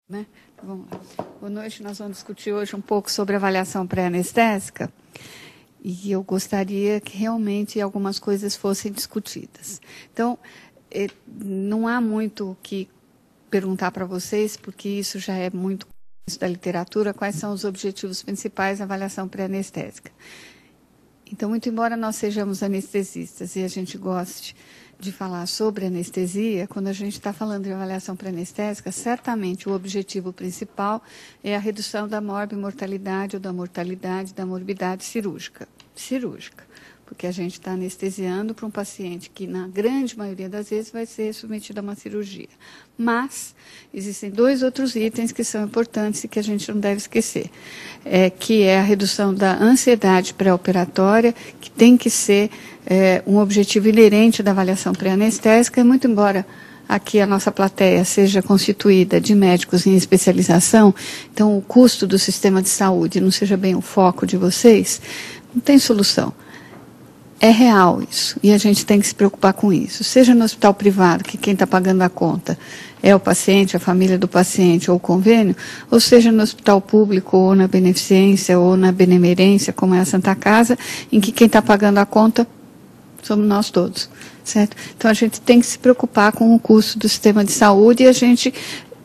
Né? Vamos lá. Boa noite, nós vamos discutir hoje um pouco sobre avaliação pré-anestésica e eu gostaria que realmente algumas coisas fossem discutidas. Então, não há muito o que perguntar para vocês, porque isso já é muito da literatura, quais são os objetivos principais da avaliação pré-anestésica. Então, muito embora nós sejamos anestesistas e a gente goste de falar sobre anestesia, quando a gente está falando de avaliação pré-anestésica, certamente o objetivo principal é a redução da morbimortalidade ou da mortalidade, da morbidade cirúrgica. Porque a gente está anestesiando para um paciente que, na grande maioria das vezes, vai ser submetido a uma cirurgia. Mas existem dois outros itens que são importantes e que a gente não deve esquecer, que é a redução da ansiedade pré-operatória, que tem que ser um objetivo inerente da avaliação pré-anestésica, e muito embora aqui a nossa plateia seja constituída de médicos em especialização, então o custo do sistema de saúde não seja bem o foco de vocês, não tem solução. É real isso, e a gente tem que se preocupar com isso. Seja no hospital privado, que quem está pagando a conta é o paciente, a família do paciente ou o convênio, ou seja no hospital público, ou na beneficência, ou na benemerência, como é a Santa Casa, em que quem está pagando a conta somos nós todos, certo? Então a gente tem que se preocupar com o custo do sistema de saúde e a gente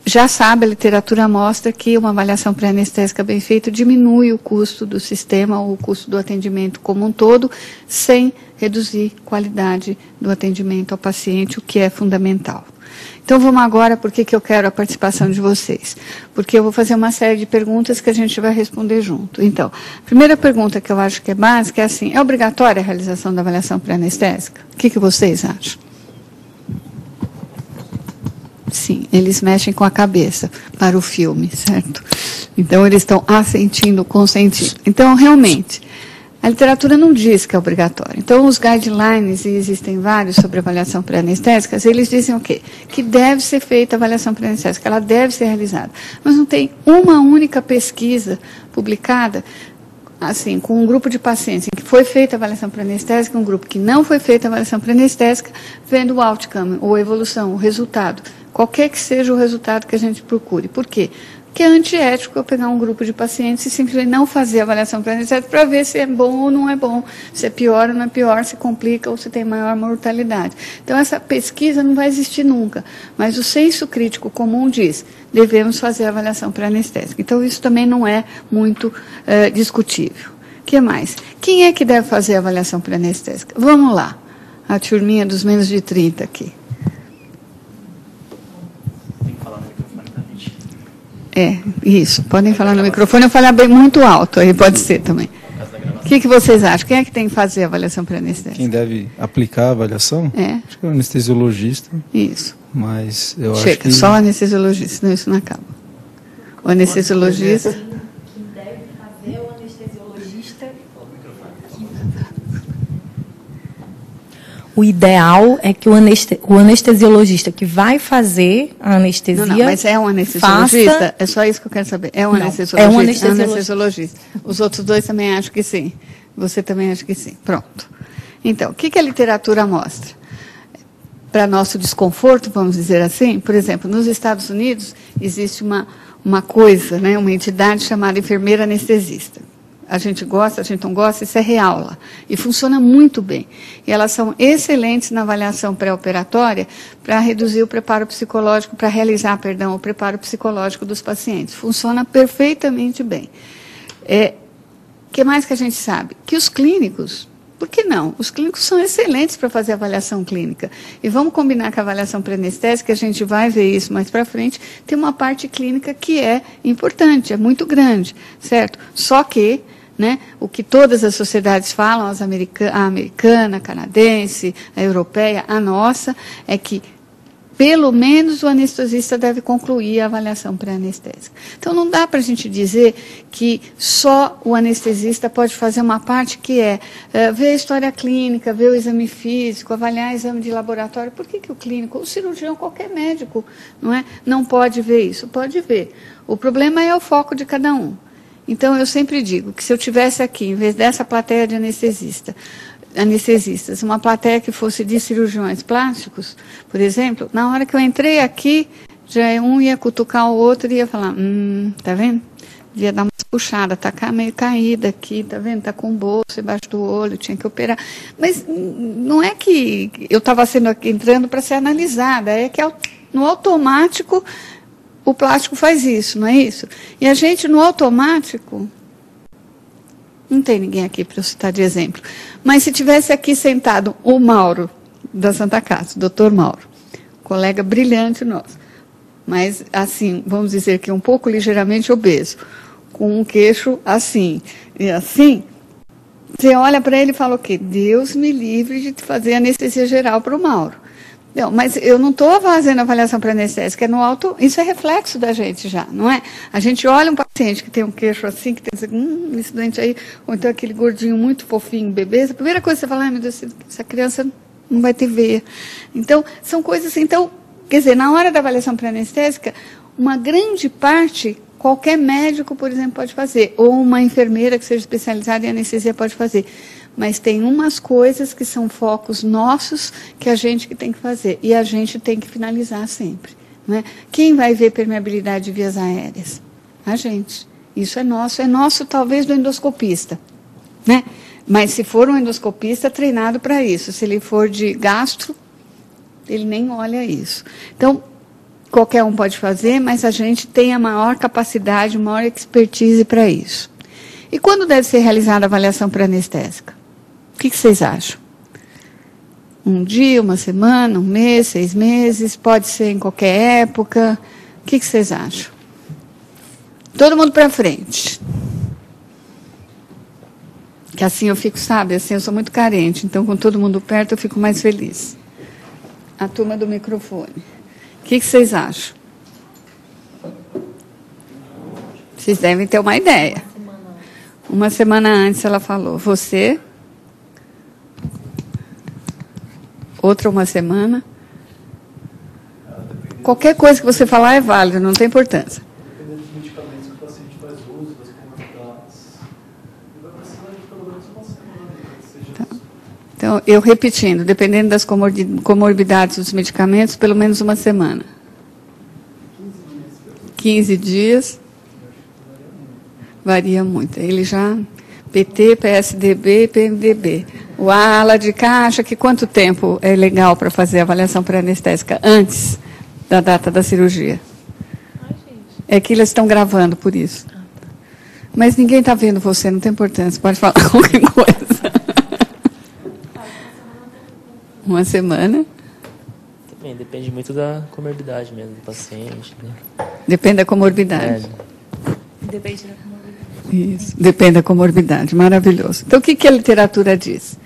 já sabe, a literatura mostra que uma avaliação pré-anestésica bem feita diminui o custo do sistema ou o custo do atendimento como um todo, sem reduzir a qualidade do atendimento ao paciente, o que é fundamental. Então vamos agora, por que eu quero a participação de vocês? Porque eu vou fazer uma série de perguntas que a gente vai responder junto. Então, a primeira pergunta que eu acho que é básica é assim, é obrigatória a realização da avaliação pré-anestésica? O que vocês acham? Sim, eles mexem com a cabeça para o filme, certo? Então, eles estão assentindo, consentindo. Então, realmente, a literatura não diz que é obrigatório. Então, os guidelines, e existem vários sobre avaliação pré-anestésica, eles dizem o quê? Que deve ser feita a avaliação pré-anestésica, ela deve ser realizada. Mas não tem uma única pesquisa publicada assim, com um grupo de pacientes em que foi feita a avaliação pré-anestésica, um grupo que não foi feita a avaliação pré-anestésica, vendo o outcome, ou a evolução, o resultado, qualquer que seja o resultado que a gente procure. Por quê? Porque é antiético eu pegar um grupo de pacientes e simplesmente não fazer a avaliação pré-anestésica para ver se é bom ou não é bom, se é pior ou não é pior, se complica ou se tem maior mortalidade. Então, essa pesquisa não vai existir nunca, mas o senso crítico comum diz, devemos fazer a avaliação pré-anestésica. Então, isso também não é muito discutível. O que mais? Quem é que deve fazer a avaliação pré-anestésica? Vamos lá, a turminha dos menos de 30 aqui. Isso. Podem falar no microfone. Eu falar bem muito alto, aí pode ser também. O que vocês acham? Quem é que tem que fazer a avaliação pré-anestésica? Quem deve aplicar a avaliação? Acho que é o anestesiologista. Isso. Mas eu Chega, acho que... só o anestesiologista, senão isso não acaba. O anestesiologista... Quem deve fazer é o anestesiologista. O ideal é que o anestesiologista que vai fazer a anestesia... Não, mas é um anestesiologista? Faça... É só isso que eu quero saber. É um anestesiologista? É um anestesiologista. Os outros dois também acham que sim. Você também acha que sim. Pronto. Então, o que a literatura mostra? Para nosso desconforto, vamos dizer assim, por exemplo, nos Estados Unidos existe uma coisa, né, uma entidade chamada enfermeira anestesista. A gente gosta, a gente não gosta, isso é real lá. E funciona muito bem. E elas são excelentes na avaliação pré-operatória para reduzir o preparo psicológico, para realizar, o preparo psicológico dos pacientes. Funciona perfeitamente bem. O que mais que a gente sabe? Que os clínicos, por que não? Os clínicos são excelentes para fazer avaliação clínica. E vamos combinar com a avaliação pré-anestésica, a gente vai ver isso mais para frente, tem uma parte clínica que é importante, é muito grande, certo? Só que, né, o que todas as sociedades falam, a americana, a canadense, a europeia, a nossa, é que pelo menos o anestesista deve concluir a avaliação pré-anestésica. Então, não dá para a gente dizer que só o anestesista pode fazer uma parte que ver a história clínica, ver o exame físico, avaliar o exame de laboratório. Por que o clínico, o cirurgião, qualquer médico, não pode ver isso? Pode ver. O problema é o foco de cada um. Então, eu sempre digo que se eu tivesse aqui, em vez dessa plateia de anestesistas, uma plateia que fosse de cirurgiões plásticos, por exemplo, na hora que eu entrei aqui, já um ia cutucar o outro e ia falar, tá vendo? Devia dar uma puxada, tá meio caída aqui, tá vendo? Tá com um bolso embaixo do olho, tinha que operar. Mas não é que eu estava entrando para ser analisada, é que no automático o plástico faz isso, não é isso? E a gente, no automático, não tem ninguém aqui para eu citar de exemplo, mas se tivesse aqui sentado o Mauro, da Santa Casa, o doutor Mauro, colega brilhante nosso, mas assim, vamos dizer que um pouco ligeiramente obeso, com um queixo assim, e assim, você olha para ele e fala o quê? Deus me livre de fazer anestesia geral para o Mauro. Não, mas eu não estou fazendo avaliação pré-anestésica, isso é reflexo da gente já, não é? A gente olha um paciente que tem um queixo assim, que tem esse doente aí, ou então aquele gordinho muito fofinho, bebê, a primeira coisa que você fala, ai meu Deus, essa criança não vai ter veia. Então, são coisas assim, então, quer dizer, na hora da avaliação pré-anestésica, uma grande parte, qualquer médico, por exemplo, pode fazer, ou uma enfermeira que seja especializada em anestesia pode fazer. Mas tem umas coisas que são focos nossos que a gente que tem que fazer. E a gente tem que finalizar sempre. Não é? Quem vai ver permeabilidade de vias aéreas? A gente. Isso é nosso talvez do endoscopista. Né? Mas se for um endoscopista treinado para isso, se ele for de gastro, ele nem olha isso. Então, qualquer um pode fazer, mas a gente tem a maior capacidade, maior expertise para isso. E quando deve ser realizada a avaliação pré-anestésica? O que vocês acham? Um dia, uma semana, um mês, 6 meses? Pode ser em qualquer época? O que vocês acham? Todo mundo para frente. Que assim eu fico, sabe, assim eu sou muito carente, então com todo mundo perto eu fico mais feliz. A turma do microfone. O que vocês acham? Vocês devem ter uma ideia. Uma semana antes ela falou, você... Outra uma semana. Qualquer coisa que você falar é válido, não tem importância. Dependendo dos medicamentos que o paciente faz uso, das comorbidades, vai precisar de pelo menos uma semana. Então, eu repetindo, dependendo das comorbidades dos medicamentos, pelo menos uma semana. 15 dias. Varia muito. Ele já... PT, PSDB, PMDB. O ala de cá acha que quanto tempo é legal para fazer a avaliação pré-anestésica antes da data da cirurgia? É que eles estão gravando por isso. Mas ninguém está vendo você, não tem importância. Pode falar qualquer coisa. Uma semana? Também depende muito da comorbidade mesmo do paciente. Né? Depende da comorbidade. Depende da comorbidade. Isso, depende da comorbidade, maravilhoso. Então, o que a literatura diz?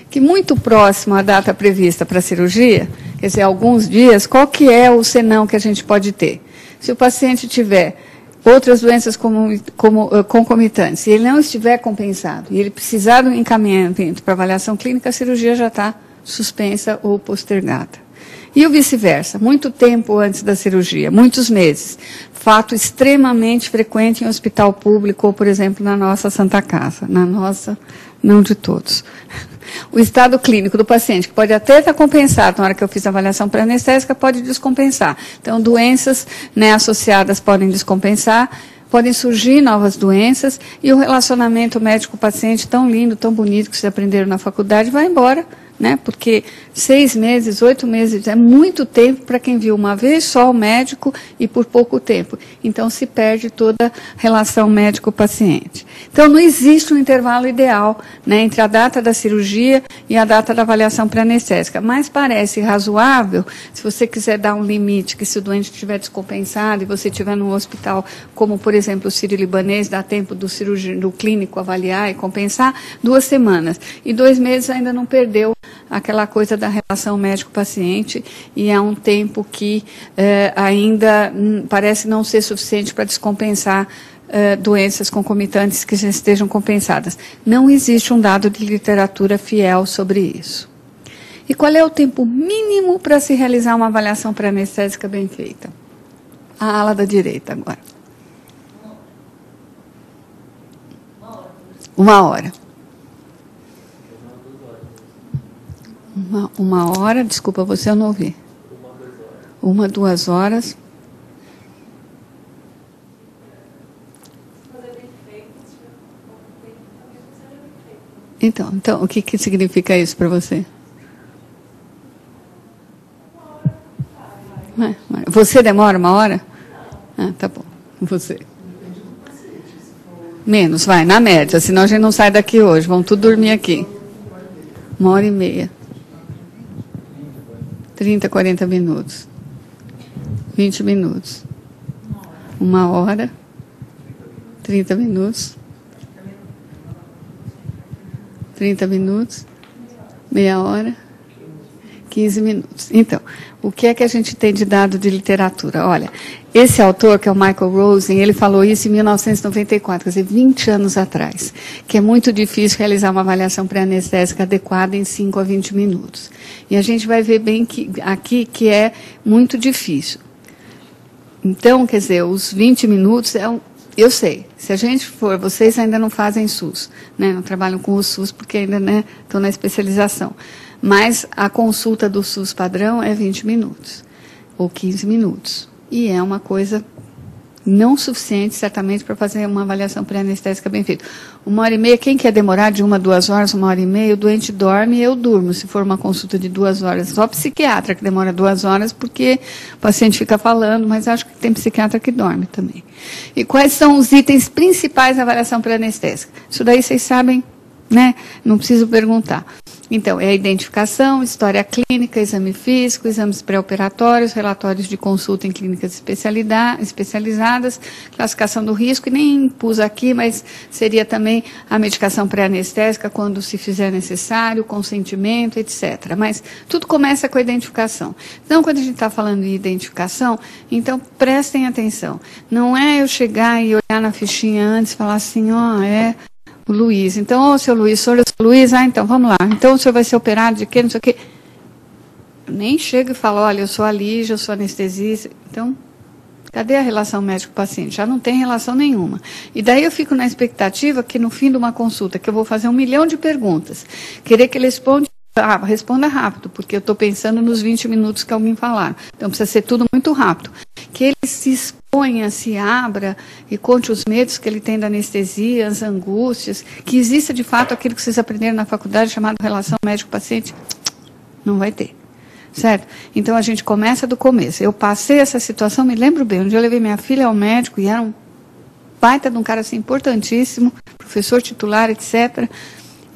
Que muito próximo à data prevista para a cirurgia, quer dizer, alguns dias, qual que é o senão que a gente pode ter? Se o paciente tiver outras doenças concomitantes, e ele não estiver compensado, e ele precisar de um encaminhamento para avaliação clínica, a cirurgia já está suspensa ou postergada. E o vice-versa, muito tempo antes da cirurgia, muitos meses. Fato extremamente frequente em hospital público, ou, por exemplo, na nossa Santa Casa. Na nossa, não de todos. O estado clínico do paciente, que pode até estar compensado, na hora que eu fiz a avaliação pré-anestésica, pode descompensar. Então, doenças associadas podem descompensar, podem surgir novas doenças, e o relacionamento médico-paciente tão lindo, tão bonito, que vocês aprenderam na faculdade, vai embora. Né? Porque 6 meses, 8 meses é muito tempo para quem viu uma vez só o médico e por pouco tempo. Então se perde toda a relação médico-paciente. Então não existe um intervalo ideal, né, entre a data da cirurgia e a data da avaliação pré-anestésica. Mas parece razoável, se você quiser dar um limite, que se o doente estiver descompensado e você estiver num hospital, como por exemplo o Sírio-Libanês, dá tempo do clínico avaliar e compensar, 2 semanas. E 2 meses ainda não perdeu aquela coisa da relação médico-paciente, e é um tempo que ainda parece não ser suficiente para descompensar doenças concomitantes que já estejam compensadas. Não existe um dado de literatura fiel sobre isso. E qual é o tempo mínimo para se realizar uma avaliação pré-anestésica bem feita? A ala da direita agora. 1 hora. Uma hora, desculpa, você eu não ouvi. 1, 2 horas. Então, o que significa isso para você? Você demora 1 hora? Ah, tá bom. Você. Menos, vai, na média, senão a gente não sai daqui hoje. Vamos tudo dormir aqui. 1h30. 30, 40 minutos. 20 minutos. 1 hora. 30 minutos. 30 minutos. Meia hora. 15 minutos. Então, o que é que a gente tem de dado de literatura? Olha, esse autor, que é o Michael Rosen, ele falou isso em 1994, quer dizer, 20 anos atrás, que é muito difícil realizar uma avaliação pré-anestésica adequada em 5 a 20 minutos. E a gente vai ver bem aqui que é muito difícil. Então, quer dizer, os 20 minutos eu sei, se a gente for, vocês ainda não fazem SUS, né, não trabalham com o SUS porque ainda estão na especialização. Mas a consulta do SUS padrão é 20 minutos, ou 15 minutos. E é uma coisa não suficiente, certamente, para fazer uma avaliação pré-anestésica bem feita. 1h30, quem quer demorar de 1 a 2 horas, 1h30, o doente dorme e eu durmo, se for uma consulta de 2 horas. Só psiquiatra que demora 2 horas, porque o paciente fica falando, mas acho que tem psiquiatra que dorme também. E quais são os itens principais da avaliação pré-anestésica? Isso daí vocês sabem, né? Não preciso perguntar. Então, é a identificação, história clínica, exame físico, exames pré-operatórios, relatórios de consulta em clínicas especializadas, classificação do risco, e nem pus aqui, mas seria também a medicação pré-anestésica quando se fizer necessário, consentimento, etc. Mas tudo começa com a identificação. Então, quando a gente está falando de identificação, então prestem atenção. Não é eu chegar e olhar na fichinha antes e falar assim, o Luiz. Então, seu Luiz, senhor, Luiz, então, vamos lá. Então, o senhor vai ser operado de quê, não sei o quê. Eu nem chego e falo, olha, eu sou a Lígia, eu sou anestesista. Então, cadê a relação médico-paciente? Já não tem relação nenhuma. E daí eu fico na expectativa que no fim de uma consulta, que eu vou fazer 1 milhão de perguntas, querer que ele responda rápido, porque eu estou pensando nos 20 minutos que alguém falar. Então, precisa ser tudo muito rápido. Que ele se exponha, se abra e conte os medos que ele tem da anestesia, as angústias, que exista de fato aquilo que vocês aprenderam na faculdade chamado relação médico-paciente. Não vai ter. Certo? Então, a gente começa do começo. Eu passei essa situação, me lembro bem, um dia eu levei minha filha ao médico e era um baita de um cara assim, importantíssimo, professor titular, etc.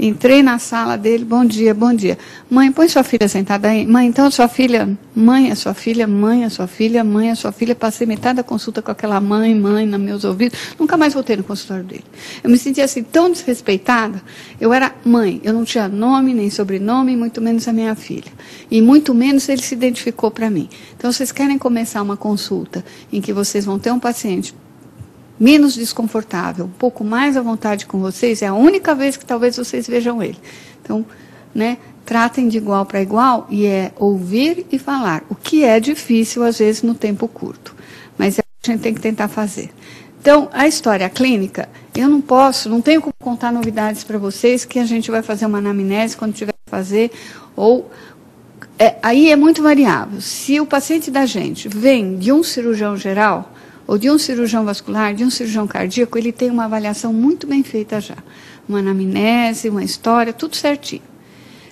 Entrei na sala dele, bom dia, bom dia. Mãe, põe sua filha sentada aí. Mãe, então sua filha, mãe é sua filha, mãe é sua filha, mãe é sua filha. Passei metade da consulta com aquela mãe nos meus ouvidos. Nunca mais voltei no consultório dele. Eu me sentia assim tão desrespeitada. Eu era mãe, eu não tinha nome, nem sobrenome, muito menos a minha filha. E muito menos ele se identificou para mim. Então, vocês querem começar uma consulta em que vocês vão ter um paciente menos desconfortável, um pouco mais à vontade com vocês, é a única vez que talvez vocês vejam ele. Então, tratem de igual para igual e é ouvir e falar, o que é difícil às vezes no tempo curto, mas a gente tem que tentar fazer. Então, a história clínica, eu não tenho como contar novidades para vocês, que a gente vai fazer uma anamnese quando tiver que fazer, aí é muito variável. Se o paciente da gente vem de um cirurgião geral, ou de um cirurgião vascular, de um cirurgião cardíaco, ele tem uma avaliação muito bem feita já. Uma anamnese, uma história, tudo certinho.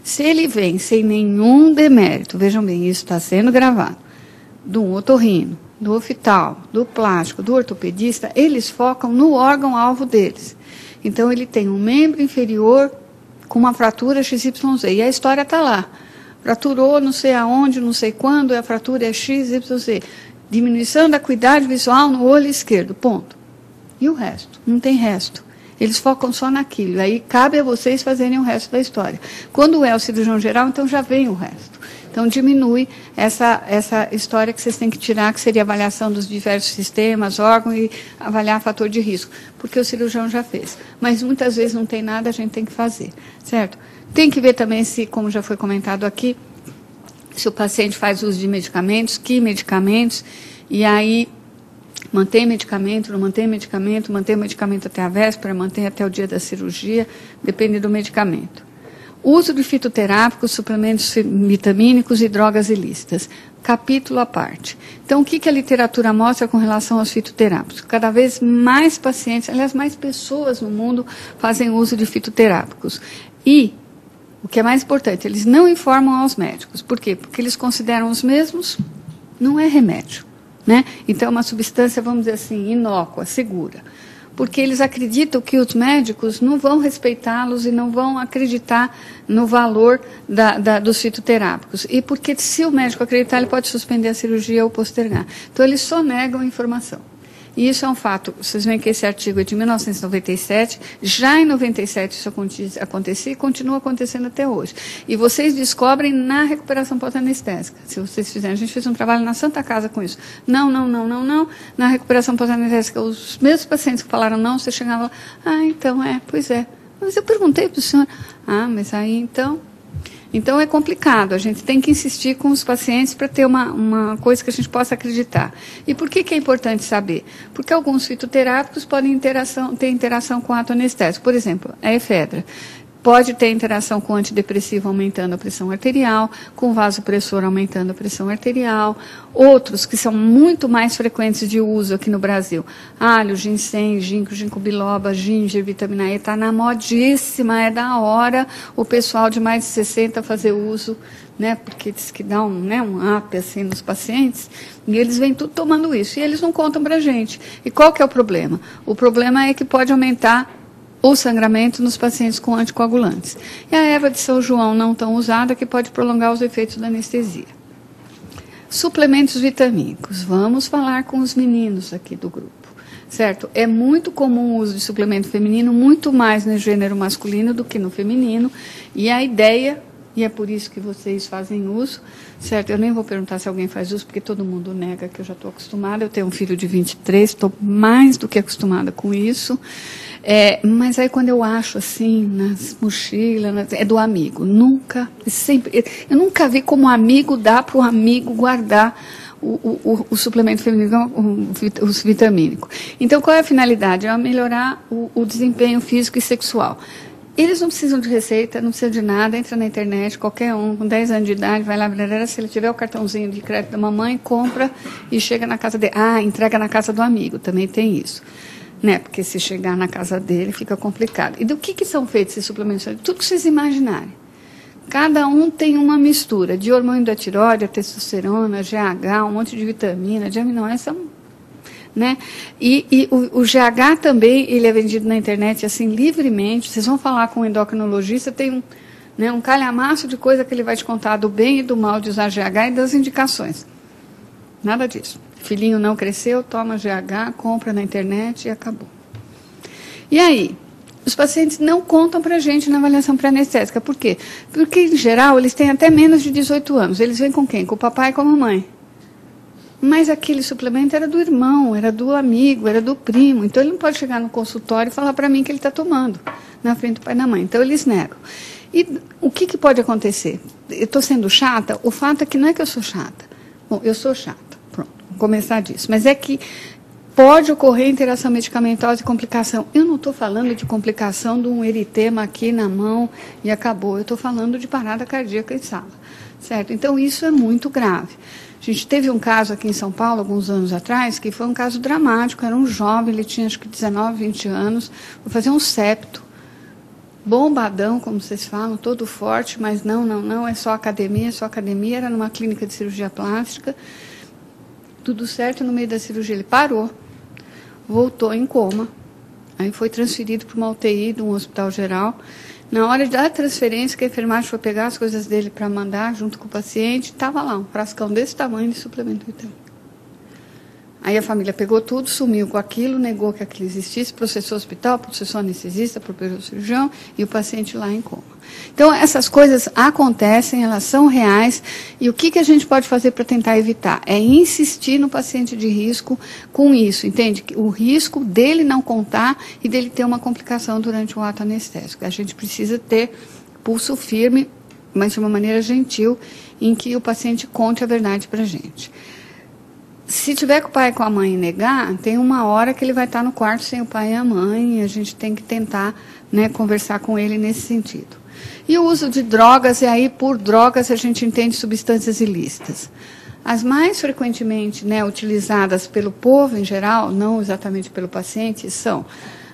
Se ele vem sem nenhum demérito, vejam bem, isso está sendo gravado, do otorrino, do oftalmo, do plástico, do ortopedista, eles focam no órgão-alvo deles. Então, ele tem um membro inferior com uma fratura XYZ, e a história está lá. Fraturou não sei aonde, não sei quando, a fratura é XYZ. Diminuição da acuidade visual no olho esquerdo, ponto. E o resto? Não tem resto. Eles focam só naquilo. Aí cabe a vocês fazerem o resto da história. Quando é o cirurgião geral, então já vem o resto. Então diminui essa história que vocês têm que tirar, que seria a avaliação dos diversos sistemas, órgãos e avaliar fator de risco, porque o cirurgião já fez. Mas muitas vezes não tem nada, a gente tem que fazer, certo? Tem que ver também se, como já foi comentado aqui, se o paciente faz uso de medicamentos, que medicamentos, e aí mantém medicamento, não mantém medicamento, mantém o medicamento até a véspera, mantém até o dia da cirurgia, depende do medicamento. Uso de fitoterápicos, suplementos vitamínicos e drogas ilícitas. Capítulo à parte. Então, o que a literatura mostra com relação aos fitoterápicos? Cada vez mais pacientes, aliás, mais pessoas no mundo fazem uso de fitoterápicos. E, o que é mais importante, eles não informam aos médicos. Por quê? Porque eles consideram os mesmos, não é remédio, né? Então, é uma substância, vamos dizer assim, inócua, segura. Porque eles acreditam que os médicos não vão respeitá-los e não vão acreditar no valor dos fitoterápicos. E porque se o médico acreditar, ele pode suspender a cirurgia ou postergar. Então, eles só negam a informação. E isso é um fato. Vocês veem que esse artigo é de 1997, já em 97 isso acontecia e continua acontecendo até hoje. E vocês descobrem na recuperação pós-anestésica. Se vocês fizerem, a gente fez um trabalho na Santa Casa com isso. Não. Na recuperação pós-anestésica, os mesmos pacientes que falaram não, você chegava lá, então pois é. Mas eu perguntei para o senhor, mas aí então... Então, é complicado, a gente tem que insistir com os pacientes para ter uma coisa que a gente possa acreditar. E por que é importante saber? Porque alguns fitoterápicos podem ter interação com o ato anestésico. Por exemplo, a efedra pode ter interação com o antidepressivo aumentando a pressão arterial, com o vasopressor aumentando a pressão arterial. Outros que são muito mais frequentes de uso aqui no Brasil, alho, ginseng, ginkgo biloba, ginger, vitamina E, está na modíssima, é da hora o pessoal de mais de 60 fazer uso, né, porque diz que dá um up assim nos pacientes, e eles vêm tudo tomando isso, e eles não contam para a gente. E qual que é o problema? O problema é que pode aumentar o sangramento nos pacientes com anticoagulantes. E a erva de São João não tão usada, que pode prolongar os efeitos da anestesia. Suplementos vitamínicos. Vamos falar com os meninos aqui do grupo, certo? É muito comum o uso de suplemento feminino, muito mais no gênero masculino do que no feminino, e a ideia, e é por isso que vocês fazem uso, certo? Eu nem vou perguntar se alguém faz uso, porque todo mundo nega, que eu já estou acostumada. Eu tenho um filho de 23, estou mais do que acostumada com isso. Mas aí quando eu acho assim, nas mochilas, é do amigo. Eu nunca vi como amigo dá para o amigo guardar o suplemento feminino, o vitamínico. Então, qual é a finalidade? É melhorar o desempenho físico e sexual. Eles não precisam de receita, não precisam de nada, entra na internet, qualquer um, com 10 anos de idade, vai lá, se ele tiver o cartãozinho de crédito da mamãe, compra e chega na casa dele. Entrega na casa do amigo, também tem isso. Né? Porque se chegar na casa dele, fica complicado. E do que são feitos esses suplementos? Tudo que vocês imaginarem. Cada um tem uma mistura de hormônio da tireoide, testosterona, GH, um monte de vitamina, de aminoácidos, né? E o GH também, ele é vendido na internet assim livremente. Vocês vão falar com o endocrinologista, tem um calhamaço de coisa que ele vai te contar do bem e do mal de usar GH e das indicações. Nada disso. Filhinho não cresceu, toma GH, compra na internet e acabou. E aí? Os pacientes não contam para a gente na avaliação pré-anestésica. Por quê? Porque, em geral, eles têm até menos de 18 anos. Eles vêm com quem? Com o papai e com a mamãe. Mas aquele suplemento era do irmão, era do amigo, era do primo. Então, ele não pode chegar no consultório e falar para mim que ele está tomando na frente do pai e da mãe. Então, eles negam. E o que pode acontecer? Eu estou sendo chata? O fato é que não é que eu sou chata. Bom, eu sou chata. Pronto, vou começar disso. Mas é que pode ocorrer interação medicamentosa e complicação. Eu não estou falando de complicação de um eritema aqui na mão e acabou. Eu estou falando de parada cardíaca em sala. Certo? Então, isso é muito grave. A gente teve um caso aqui em São Paulo, alguns anos atrás, que foi um caso dramático. Era um jovem, ele tinha acho que 19, 20 anos, foi fazer um septo. Bombadão, como vocês falam, todo forte, mas não, é só academia, era numa clínica de cirurgia plástica. Tudo certo, no meio da cirurgia ele parou, voltou em coma, aí foi transferido para uma UTI de um hospital geral. Na hora da transferência, que a enfermagem foi pegar as coisas dele para mandar junto com o paciente, estava lá um frascão desse tamanho de suplemento vitamínico. Aí a família pegou tudo, sumiu com aquilo, negou que aquilo existisse, processou o hospital, processou o anestesista, processou o cirurgião e o paciente lá em coma. Então, essas coisas acontecem, elas são reais, e o que a gente pode fazer para tentar evitar? É insistir no paciente de risco com isso, entende? O risco dele não contar e dele ter uma complicação durante o ato anestésico. A gente precisa ter pulso firme, mas de uma maneira gentil, em que o paciente conte a verdade para a gente. Se tiver com o pai e com a mãe e negar, tem uma hora que ele vai estar no quarto sem o pai e a mãe, e a gente tem que tentar, né, conversar com ele nesse sentido. E o uso de drogas, e aí por drogas a gente entende substâncias ilícitas. As mais frequentemente, né, utilizadas pelo povo em geral, não exatamente pelo paciente, são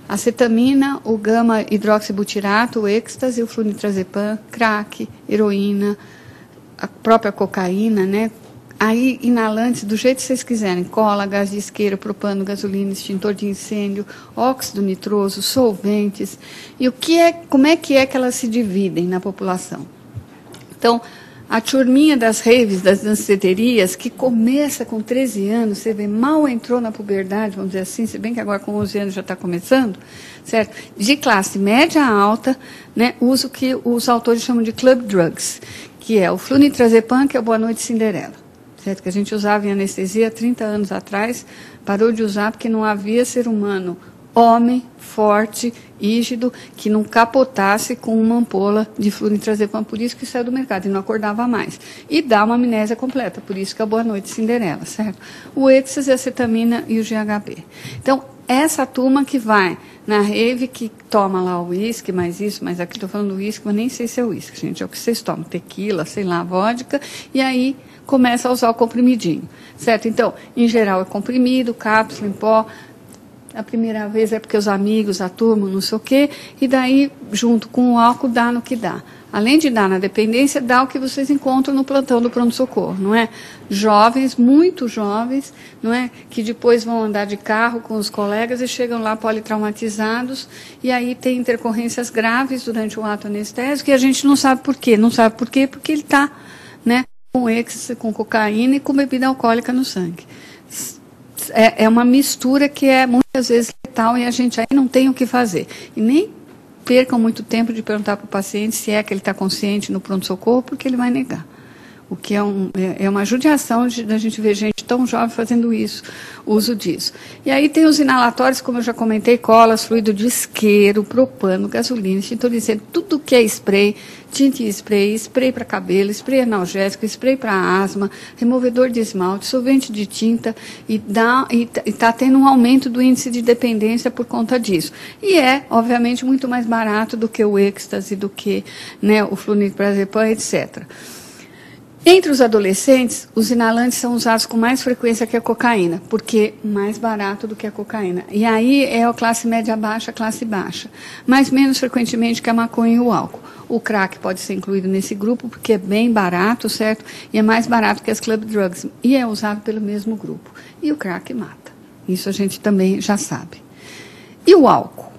a cetamina, o gama-hidroxibutirato, o êxtase, o flunitrazepam, crack, heroína, a própria cocaína, né? Aí, inalantes, do jeito que vocês quiserem, cola, gás de isqueiro, propano, gasolina, extintor de incêndio, óxido nitroso, solventes. E como é que elas se dividem na população? Então, a turminha das raves, das danceterias, que começa com 13 anos, você vê, mal entrou na puberdade, vamos dizer assim, se bem que agora com 11 anos já está começando, certo? De classe média alta, né, usa o que os autores chamam de club drugs, que é o flunitrazepam, que é o Boa Noite Cinderela. Certo? Que a gente usava em anestesia há 30 anos atrás, parou de usar porque não havia ser humano, homem, forte, rígido, que não capotasse com uma ampola de flunitrazepam, por isso que saiu do mercado, e não acordava mais. E dá uma amnésia completa, por isso que é a Boa Noite Cinderela, certo? O êxtase, a cetamina e o GHB. Então, essa turma que vai na rave, que toma lá o uísque, mais isso, mais aquilo, estou falando do uísque, mas nem sei se é uísque, gente, é o que vocês tomam, tequila, sei lá, vodka, e aí começa a usar o comprimidinho, certo? Então, em geral é comprimido, cápsula, em pó. A primeira vez é porque os amigos, a turma, não sei o quê, e daí, junto com o álcool, dá no que dá. Além de dar na dependência, dá o que vocês encontram no plantão do pronto-socorro, não é? Jovens, muito jovens, não é? Que depois vão andar de carro com os colegas e chegam lá politraumatizados, e aí tem intercorrências graves durante o ato anestésico, e a gente não sabe por quê. Não sabe por quê? Porque ele está, né, com êxtase, com cocaína e com bebida alcoólica no sangue. É uma mistura que é muitas vezes letal e a gente aí não tem o que fazer. E nem percam muito tempo de perguntar para o paciente se é que ele está consciente no pronto-socorro, porque ele vai negar. O que é uma judiação da gente ver gente tão jovem fazendo isso, uso disso. E aí tem os inalatórios, como eu já comentei, colas, fluido de isqueiro, propano, gasolina, extintor de incêndio, tudo que é spray, tinta e spray para cabelo, spray analgésico, spray para asma, removedor de esmalte, solvente de tinta, e está tendo um aumento do índice de dependência por conta disso. E é, obviamente, muito mais barato do que o êxtase, do que, né, o flunitrazepam, etc. Entre os adolescentes, os inalantes são usados com mais frequência que a cocaína, porque mais barato do que a cocaína. E aí é a classe média baixa, classe baixa, mas menos frequentemente que a maconha e o álcool. O crack pode ser incluído nesse grupo, porque é bem barato, certo? E é mais barato que as club drugs, e é usado pelo mesmo grupo. E o crack mata. Isso a gente também já sabe. E o álcool?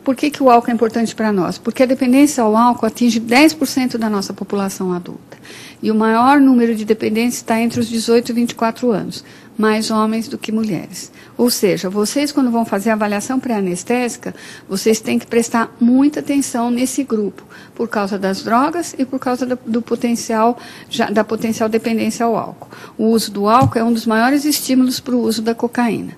Por que o álcool é importante para nós? Porque a dependência ao álcool atinge 10% da nossa população adulta. E o maior número de dependentes está entre os 18 e 24 anos, mais homens do que mulheres. Ou seja, vocês, quando vão fazer a avaliação pré-anestésica, vocês têm que prestar muita atenção nesse grupo, por causa das drogas e por causa da potencial dependência ao álcool. O uso do álcool é um dos maiores estímulos para o uso da cocaína.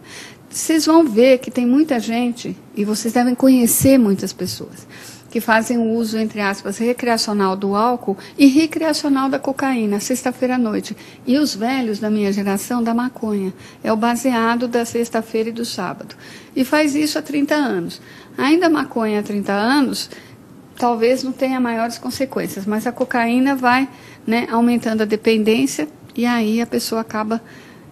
Vocês vão ver que tem muita gente, e vocês devem conhecer muitas pessoas, que fazem o uso, entre aspas, recreacional do álcool e recreacional da cocaína, sexta-feira à noite. E os velhos da minha geração, da maconha. É o baseado da sexta-feira e do sábado. E faz isso há 30 anos. Ainda a maconha há 30 anos, talvez não tenha maiores consequências, mas a cocaína vai, né, aumentando a dependência, e aí a pessoa acaba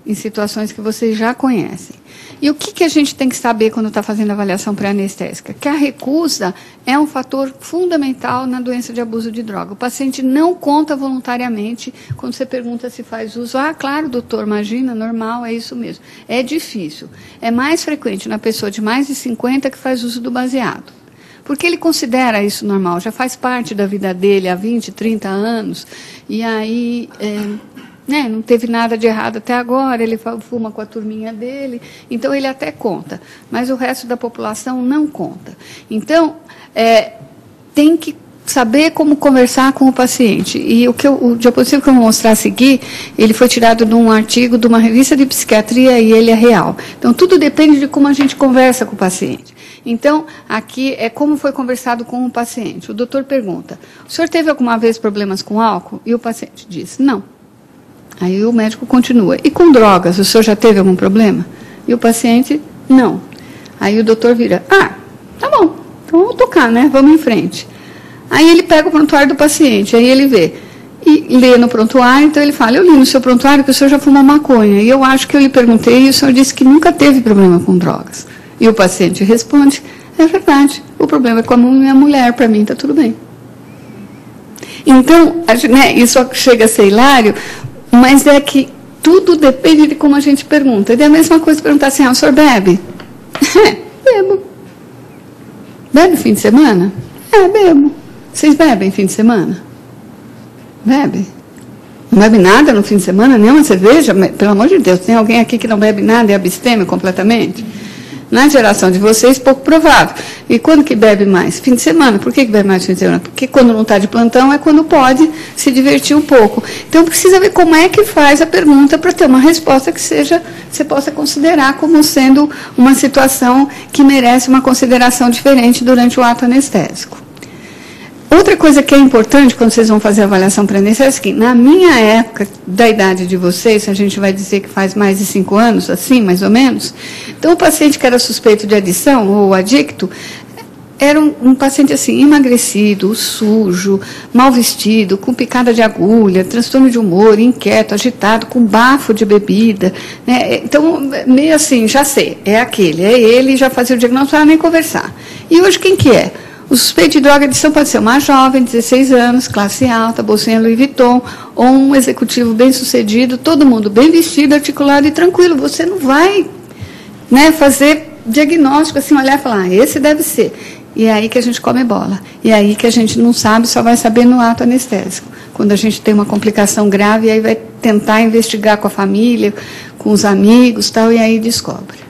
em situações que vocês já conhecem. E o que a gente tem que saber quando está fazendo a avaliação pré-anestésica? Que a recusa é um fator fundamental na doença de abuso de droga. O paciente não conta voluntariamente quando você pergunta se faz uso. Ah, claro, doutor, imagina, normal, é isso mesmo. É difícil. É mais frequente na pessoa de mais de 50 que faz uso do baseado. Porque ele considera isso normal, já faz parte da vida dele há 20, 30 anos, e aí não teve nada de errado até agora, ele fuma com a turminha dele, então ele até conta, mas o resto da população não conta. Então, tem que saber como conversar com o paciente. E o diapositivo que eu vou mostrar a seguir, ele foi tirado de um artigo de uma revista de psiquiatria e ele é real. Então, tudo depende de como a gente conversa com o paciente. Então, aqui é como foi conversado com o paciente. O doutor pergunta, o senhor teve alguma vez problemas com álcool? E o paciente diz, não. Aí o médico continua. E com drogas, o senhor já teve algum problema? E o paciente, não. Aí o doutor vira, tá bom, então vamos tocar, né? Vamos em frente. Aí ele pega o prontuário do paciente, aí ele vê. E lê no prontuário, então ele fala, eu li no seu prontuário que o senhor já fumou maconha. E eu acho que eu lhe perguntei e o senhor disse que nunca teve problema com drogas. E o paciente responde, é verdade, o problema é com a minha mulher, para mim está tudo bem. Então, né, isso chega a ser hilário, mas é que tudo depende de como a gente pergunta. E é a mesma coisa perguntar assim, o senhor bebe? Bebo. Bebe fim de semana? Bebo. Vocês bebem fim de semana? Bebe? Não bebe nada no fim de semana? Nenhuma cerveja? Pelo amor de Deus, tem alguém aqui que não bebe nada e absteme completamente? Na geração de vocês, pouco provável. E quando que bebe mais? Fim de semana. Por que bebe mais fim de semana? Porque quando não está de plantão é quando pode se divertir um pouco. Então precisa ver como é que faz a pergunta para ter uma resposta que você possa considerar como sendo uma situação que merece uma consideração diferente durante o ato anestésico. Outra coisa que é importante quando vocês vão fazer a avaliação pré-anestésica é que, na minha época, da idade de vocês, a gente vai dizer que faz mais de 5 anos, assim, mais ou menos, então o paciente que era suspeito de adição ou adicto era um paciente assim, emagrecido, sujo, mal vestido, com picada de agulha, transtorno de humor, inquieto, agitado, com bafo de bebida, né? Então, meio assim, já sei, é aquele, é ele, já fazia o diagnóstico, não nem conversar. E hoje quem que é? O suspeito de droga e adição pode ser uma jovem, 16 anos, classe alta, bolsinha Louis Vuitton, ou um executivo bem-sucedido, todo mundo bem vestido, articulado e tranquilo. Você não vai, né, fazer diagnóstico assim, olhar e falar, esse deve ser. E é aí que a gente come bola. E é aí que a gente não sabe, só vai saber no ato anestésico. Quando a gente tem uma complicação grave, aí vai tentar investigar com a família, com os amigos, tal, e aí descobre.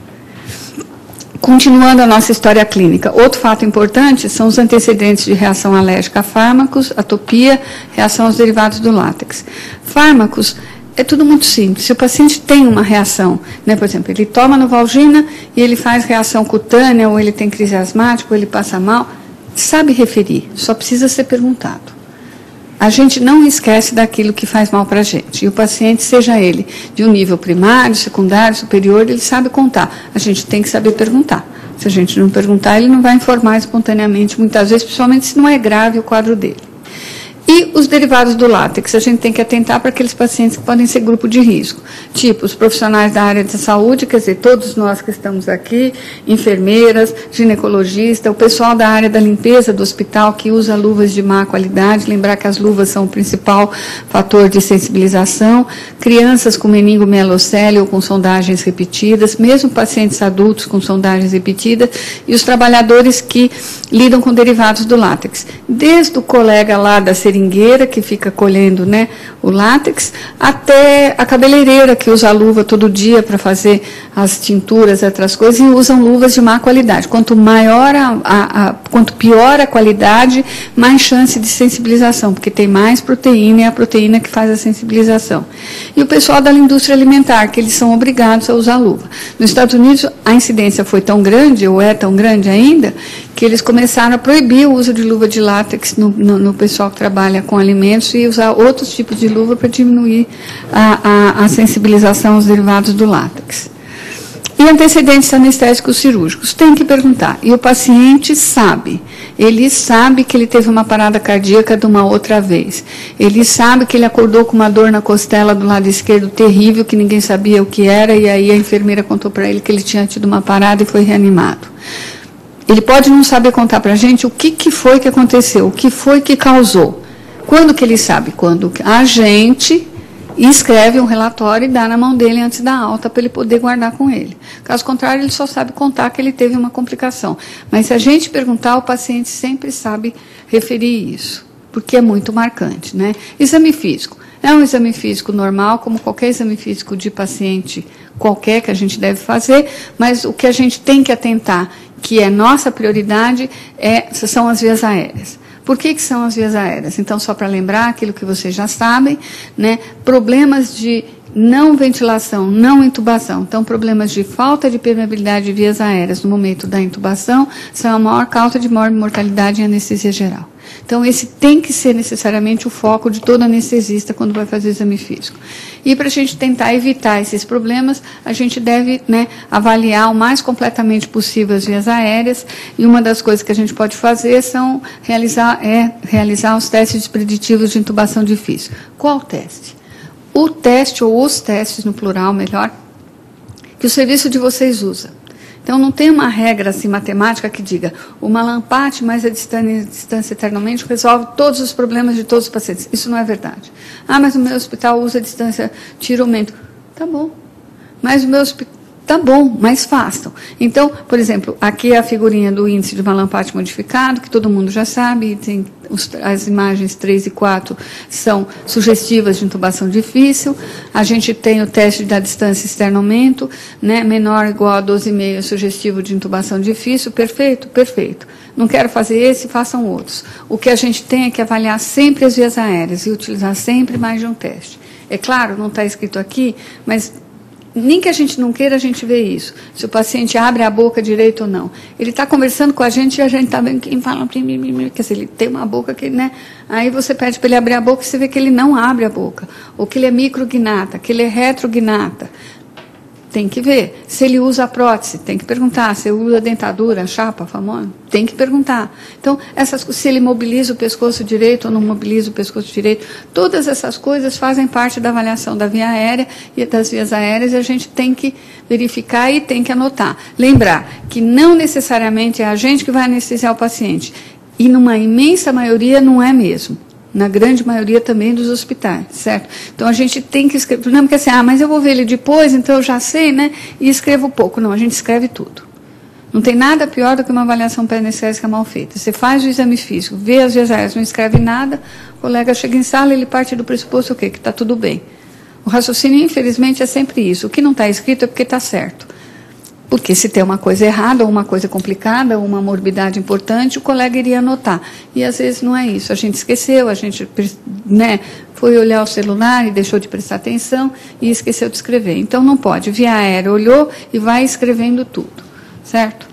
Continuando a nossa história clínica, outro fato importante são os antecedentes de reação alérgica a fármacos, atopia, reação aos derivados do látex. Fármacos, é tudo muito simples. Se o paciente tem uma reação, né, por exemplo, ele toma Novalgina e ele faz reação cutânea, ou ele tem crise asmática, ou ele passa mal, sabe referir, só precisa ser perguntado. A gente não esquece daquilo que faz mal para a gente. E o paciente, seja ele de um nível primário, secundário, superior, ele sabe contar. A gente tem que saber perguntar. Se a gente não perguntar, ele não vai informar espontaneamente, muitas vezes, principalmente se não é grave o quadro dele. E os derivados do látex, a gente tem que atentar para aqueles pacientes que podem ser grupo de risco, tipo os profissionais da área de saúde, quer dizer, todos nós que estamos aqui, enfermeiras, ginecologista, o pessoal da área da limpeza do hospital que usa luvas de má qualidade, lembrar que as luvas são o principal fator de sensibilização, crianças com meningomielocele ou com sondagens repetidas, mesmo pacientes adultos com sondagens repetidas, e os trabalhadores que lidam com derivados do látex. Desde o colega lá da seringueira, que fica colhendo, né, o látex, até a cabeleireira, que usa a luva todo dia para fazer as tinturas e outras coisas, e usam luvas de má qualidade. Quanto maior quanto pior a qualidade, mais chance de sensibilização, porque tem mais proteína, e é a proteína que faz a sensibilização. E o pessoal da indústria alimentar, que eles são obrigados a usar luva. Nos Estados Unidos, a incidência foi tão grande, ou é tão grande ainda, que eles começaram a proibir o uso de luva de látex no pessoal que trabalha com alimentos e usar outros tipos de luva para diminuir a sensibilização aos derivados do látex. E antecedentes anestésicos cirúrgicos, tem que perguntar. E o paciente sabe. Ele sabe que ele teve uma parada cardíaca de uma outra vez. Ele sabe que ele acordou com uma dor na costela do lado esquerdo terrível, que ninguém sabia o que era, e aí a enfermeira contou para ele que ele tinha tido uma parada e foi reanimado. Ele pode não saber contar para a gente o que foi que aconteceu, o que foi que causou. Quando que ele sabe? Quando a gente escreve um relatório e dá na mão dele antes da alta para ele poder guardar com ele. Caso contrário, ele só sabe contar que ele teve uma complicação. Mas se a gente perguntar, o paciente sempre sabe referir isso, porque é muito marcante, né? Exame físico. É um exame físico normal, como qualquer exame físico de paciente qualquer que a gente deve fazer, mas o que a gente tem que atentar, que é nossa prioridade, são as vias aéreas. Por que são as vias aéreas? Então, só para lembrar aquilo que vocês já sabem, né, problemas de não ventilação, não intubação. Então, problemas de falta de permeabilidade de vias aéreas no momento da intubação são a maior causa de maior mortalidade em anestesia geral. Então, esse tem que ser necessariamente o foco de todo anestesista quando vai fazer o exame físico. E para a gente tentar evitar esses problemas, a gente deve, né, avaliar o mais completamente possível as vias aéreas, e uma das coisas que a gente pode fazer são realizar os testes preditivos de intubação difícil. Qual teste? O teste, ou os testes, no plural, melhor, que o serviço de vocês usa. Então, não tem uma regra assim, matemática que diga o malampate mais a distância eternamente resolve todos os problemas de todos os pacientes. Isso não é verdade. Ah, mas o meu hospital usa a distância tiro-aumento. Tá bom. Mas o meu hospital... Tá bom, mas façam. Então, por exemplo, aqui é a figurinha do índice de malampate modificado, que todo mundo já sabe, tem as imagens 3 e 4 são sugestivas de intubação difícil. A gente tem o teste da distância externo-aumento, né, menor ou igual a 12,5 é sugestivo de intubação difícil. Perfeito? Perfeito. Não quero fazer esse, façam outros. O que a gente tem é que avaliar sempre as vias aéreas e utilizar sempre mais de um teste. É claro, não está escrito aqui, mas... nem que a gente não queira, a gente vê isso. Se o paciente abre a boca direito ou não. Ele está conversando com a gente e a gente está vendo quem fala, quer dizer, ele tem uma boca que, né? Aí você pede para ele abrir a boca e você vê que ele não abre a boca. Ou que ele é micrognata, que ele é retrognata. Tem que ver. Se ele usa a prótese, tem que perguntar. Se ele usa a dentadura, a chapa famosa, tem que perguntar. Então, se ele mobiliza o pescoço direito ou não mobiliza o pescoço direito, todas essas coisas fazem parte da avaliação da via aérea e das vias aéreas, e a gente tem que verificar e tem que anotar. Lembrar que não necessariamente é a gente que vai anestesiar o paciente. E, numa imensa maioria, não é mesmo. Na grande maioria também dos hospitais, certo? Então, a gente tem que escrever, não é porque assim, mas eu vou ver ele depois, então eu já sei, né? E escrevo pouco. Não, a gente escreve tudo. Não tem nada pior do que uma avaliação pré-anestésica mal feita. Você faz o exame físico, vê as vias aéreas, não escreve nada, o colega chega em sala e ele parte do pressuposto o quê? Que está tudo bem. O raciocínio, infelizmente, é sempre isso. O que não está escrito é porque está certo. Porque se tem uma coisa errada, ou uma coisa complicada, ou uma morbidade importante, o colega iria anotar. E às vezes não é isso. A gente esqueceu, a gente, né, foi olhar o celular e deixou de prestar atenção e esqueceu de escrever. Então não pode. Via aérea, olhou e vai escrevendo tudo. Certo?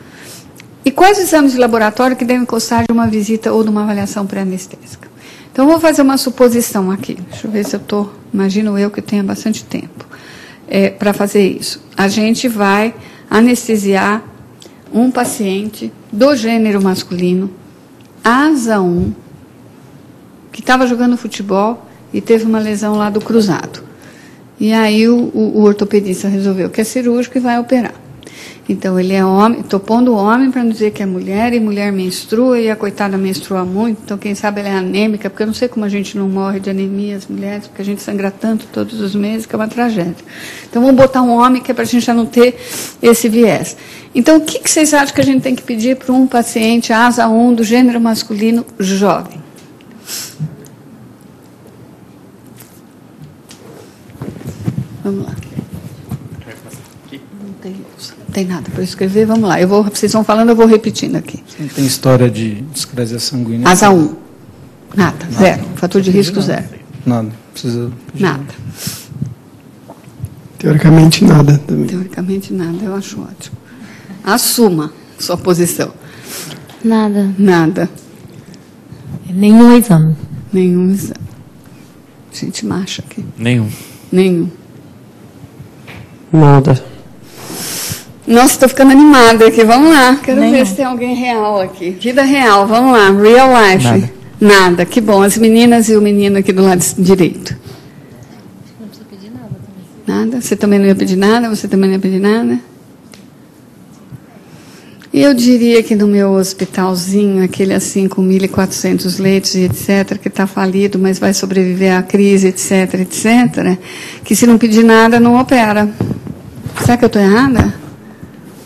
E quais exames de laboratório que devem constar de uma visita ou de uma avaliação pré-anestésica? Então, vou fazer uma suposição aqui. Deixa eu ver se eu estou... Imagino eu que tenha bastante tempo para fazer isso. A gente vai anestesiar um paciente do gênero masculino, asa 1, que estava jogando futebol e teve uma lesão lá do cruzado. E aí o ortopedista resolveu que é cirúrgico e vai operar. Então, ele é homem, estou pondo homem para não dizer que é mulher, e mulher menstrua, e a coitada menstrua muito, então, quem sabe ela é anêmica, porque eu não sei como a gente não morre de anemia, as mulheres, porque a gente sangra tanto todos os meses, que é uma tragédia. Então, vamos botar um homem, que é para a gente já não ter esse viés. Então, o que vocês acham que a gente tem que pedir para um paciente asa 1 do gênero masculino jovem? Vamos lá. Não tem nada para escrever, vamos lá. Vocês vão falando, eu vou repetindo aqui. Não tem história de discrasia sanguínea? Asa 1. Nada, zero. Fator de risco, zero. Nada. Precisa pedir. Nada. Teoricamente, nada também. Teoricamente, nada. Eu acho ótimo. Assuma sua posição. Nada. Nada. Nenhum exame. Nenhum exame. Gente macha aqui. Nenhum. Nenhum. Nada. Nossa, estou ficando animada aqui. Vamos lá. Quero Nenhum. ver se tem alguém real aqui. Vida real, vamos lá. Real life. Nada. Nada. Que bom. As meninas e o menino aqui do lado direito. Não precisa pedir nada também. Nada? Você também não ia pedir nada? Você também não ia pedir nada? Eu diria que no meu hospitalzinho, aquele assim com 1.400 leitos e etc., que está falido, mas vai sobreviver à crise, etc., etc., que se não pedir nada, não opera. Será que eu estou errada?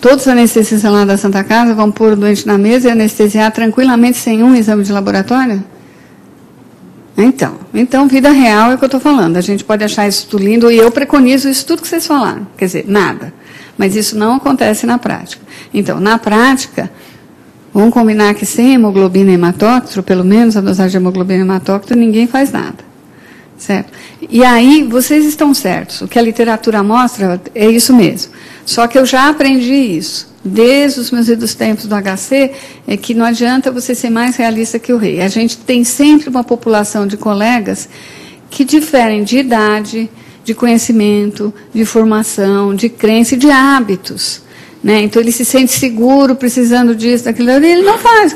Todos os anestesistas lá da Santa Casa vão pôr o doente na mesa e anestesiar tranquilamente sem um exame de laboratório? Então, vida real é o que eu estou falando. A gente pode achar isso tudo lindo, e eu preconizo isso tudo que vocês falaram. Quer dizer, nada. Mas isso não acontece na prática. Então, na prática, vamos combinar que sem hemoglobina hematócrito, pelo menos a dosagem de hemoglobina hematócrito, ninguém faz nada. Certo? E aí, vocês estão certos. O que a literatura mostra é isso mesmo. Só que eu já aprendi isso, desde os meus idos tempos do HC, é que não adianta você ser mais realista que o rei. A gente tem sempre uma população de colegas que diferem de idade, de conhecimento, de formação, de crença e de hábitos. Né? Então, ele se sente seguro, precisando disso, daquilo, e ele não faz.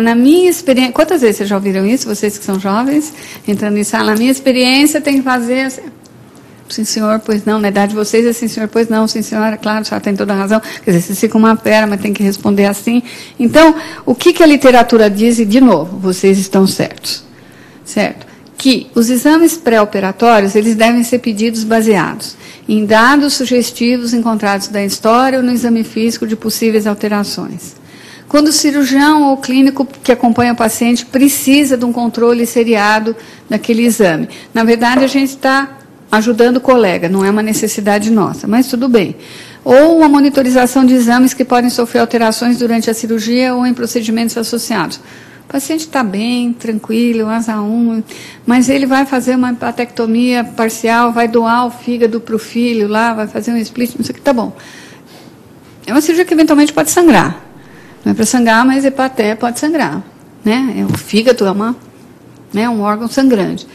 Na minha experiência, quantas vezes vocês já ouviram isso, vocês que são jovens, entrando em sala, na minha experiência, tem que fazer assim, sim, senhor, pois não, na idade de vocês é sim, senhor, pois não, sim, senhora, claro, a senhora tem toda a razão, quer dizer, vocês ficam uma pera, mas tem que responder assim. Então, o que a literatura diz, e de novo, vocês estão certos, certo? Que os exames pré-operatórios, eles devem ser pedidos baseados em dados sugestivos encontrados da história ou no exame físico de possíveis alterações. Quando o cirurgião ou clínico que acompanha o paciente precisa de um controle seriado daquele exame. Na verdade, a gente está ajudando o colega, não é uma necessidade nossa, mas tudo bem. Ou uma monitorização de exames que podem sofrer alterações durante a cirurgia ou em procedimentos associados. O paciente está bem, tranquilo, asa 1, mas ele vai fazer uma hepatectomia parcial, vai doar o fígado para o filho lá, vai fazer um split, não sei o que, tá bom. É uma cirurgia que eventualmente pode sangrar. Não é para sangrar, mas hepaté pode sangrar. Né? O fígado é um órgão sangrante.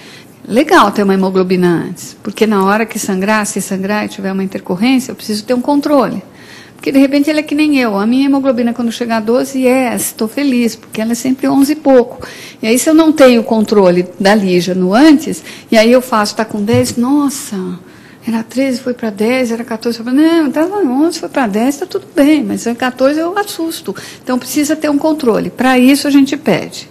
Legal ter uma hemoglobina antes, porque na hora que sangrar, se sangrar e tiver uma intercorrência, eu preciso ter um controle. Porque, de repente, ele é que nem eu. A minha hemoglobina, quando chegar a 12, estou feliz, porque ela é sempre 11 e pouco. E aí, se eu não tenho o controle da Lígia no antes, e aí eu faço, está com 10, nossa, era 13, foi para 10, era 14, foi para... Não, estava 11, foi para 10, está tudo bem, mas 14 eu assusto. Então, precisa ter um controle. Para isso, a gente pede.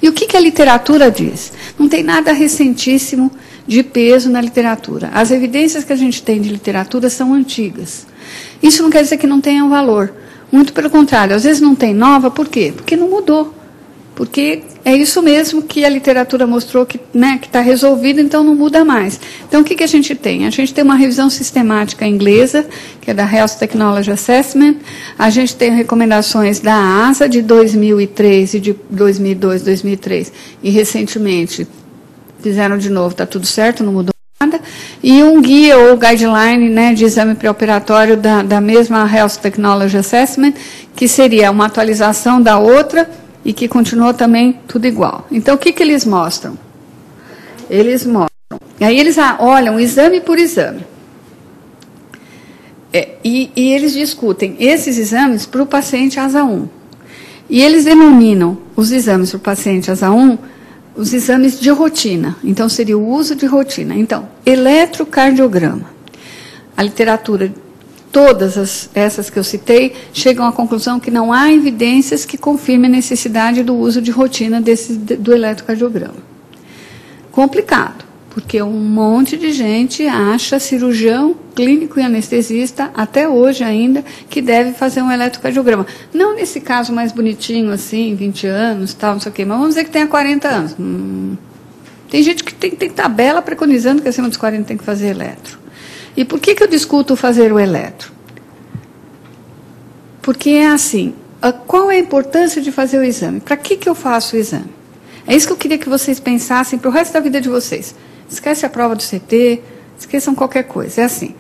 E o que a literatura diz? Não tem nada recentíssimo de peso na literatura. As evidências que a gente tem de literatura são antigas. Isso não quer dizer que não tenha um valor. Muito pelo contrário, às vezes não tem nova, por quê? Porque não mudou. Porque é isso mesmo que a literatura mostrou que está resolvido, então não muda mais. Então, o que a gente tem? A gente tem uma revisão sistemática inglesa, que é da Health Technology Assessment. A gente tem recomendações da ASA de 2003 e de 2002, 2003. E, recentemente, fizeram de novo, está tudo certo, não mudou nada. E um guia ou guideline, né, de exame pré-operatório da mesma Health Technology Assessment, que seria uma atualização da outra e que continuou também tudo igual. Então, o que eles mostram? Eles mostram. E aí eles olham exame por exame. E eles discutem esses exames para o paciente ASA 1. E eles denominam os exames para o paciente ASA 1 os exames de rotina. Então, seria o uso de rotina. Então, eletrocardiograma. A literatura, todas essas que eu citei, chegam à conclusão que não há evidências que confirmem a necessidade do uso de rotina do eletrocardiograma. Complicado, porque um monte de gente acha, cirurgião, clínico e anestesista, até hoje ainda, que deve fazer um eletrocardiograma. Não nesse caso mais bonitinho, assim, 20 anos, tal, não sei o quê, mas vamos dizer que tenha 40 anos. Tem gente que tem tabela preconizando que acima dos 40 tem que fazer eletro. E por que eu discuto fazer o eletro? Porque é assim, qual é a importância de fazer o exame? Para que eu faço o exame? É isso que eu queria que vocês pensassem para o resto da vida de vocês. Esquece a prova do CT, esqueçam qualquer coisa. É assim,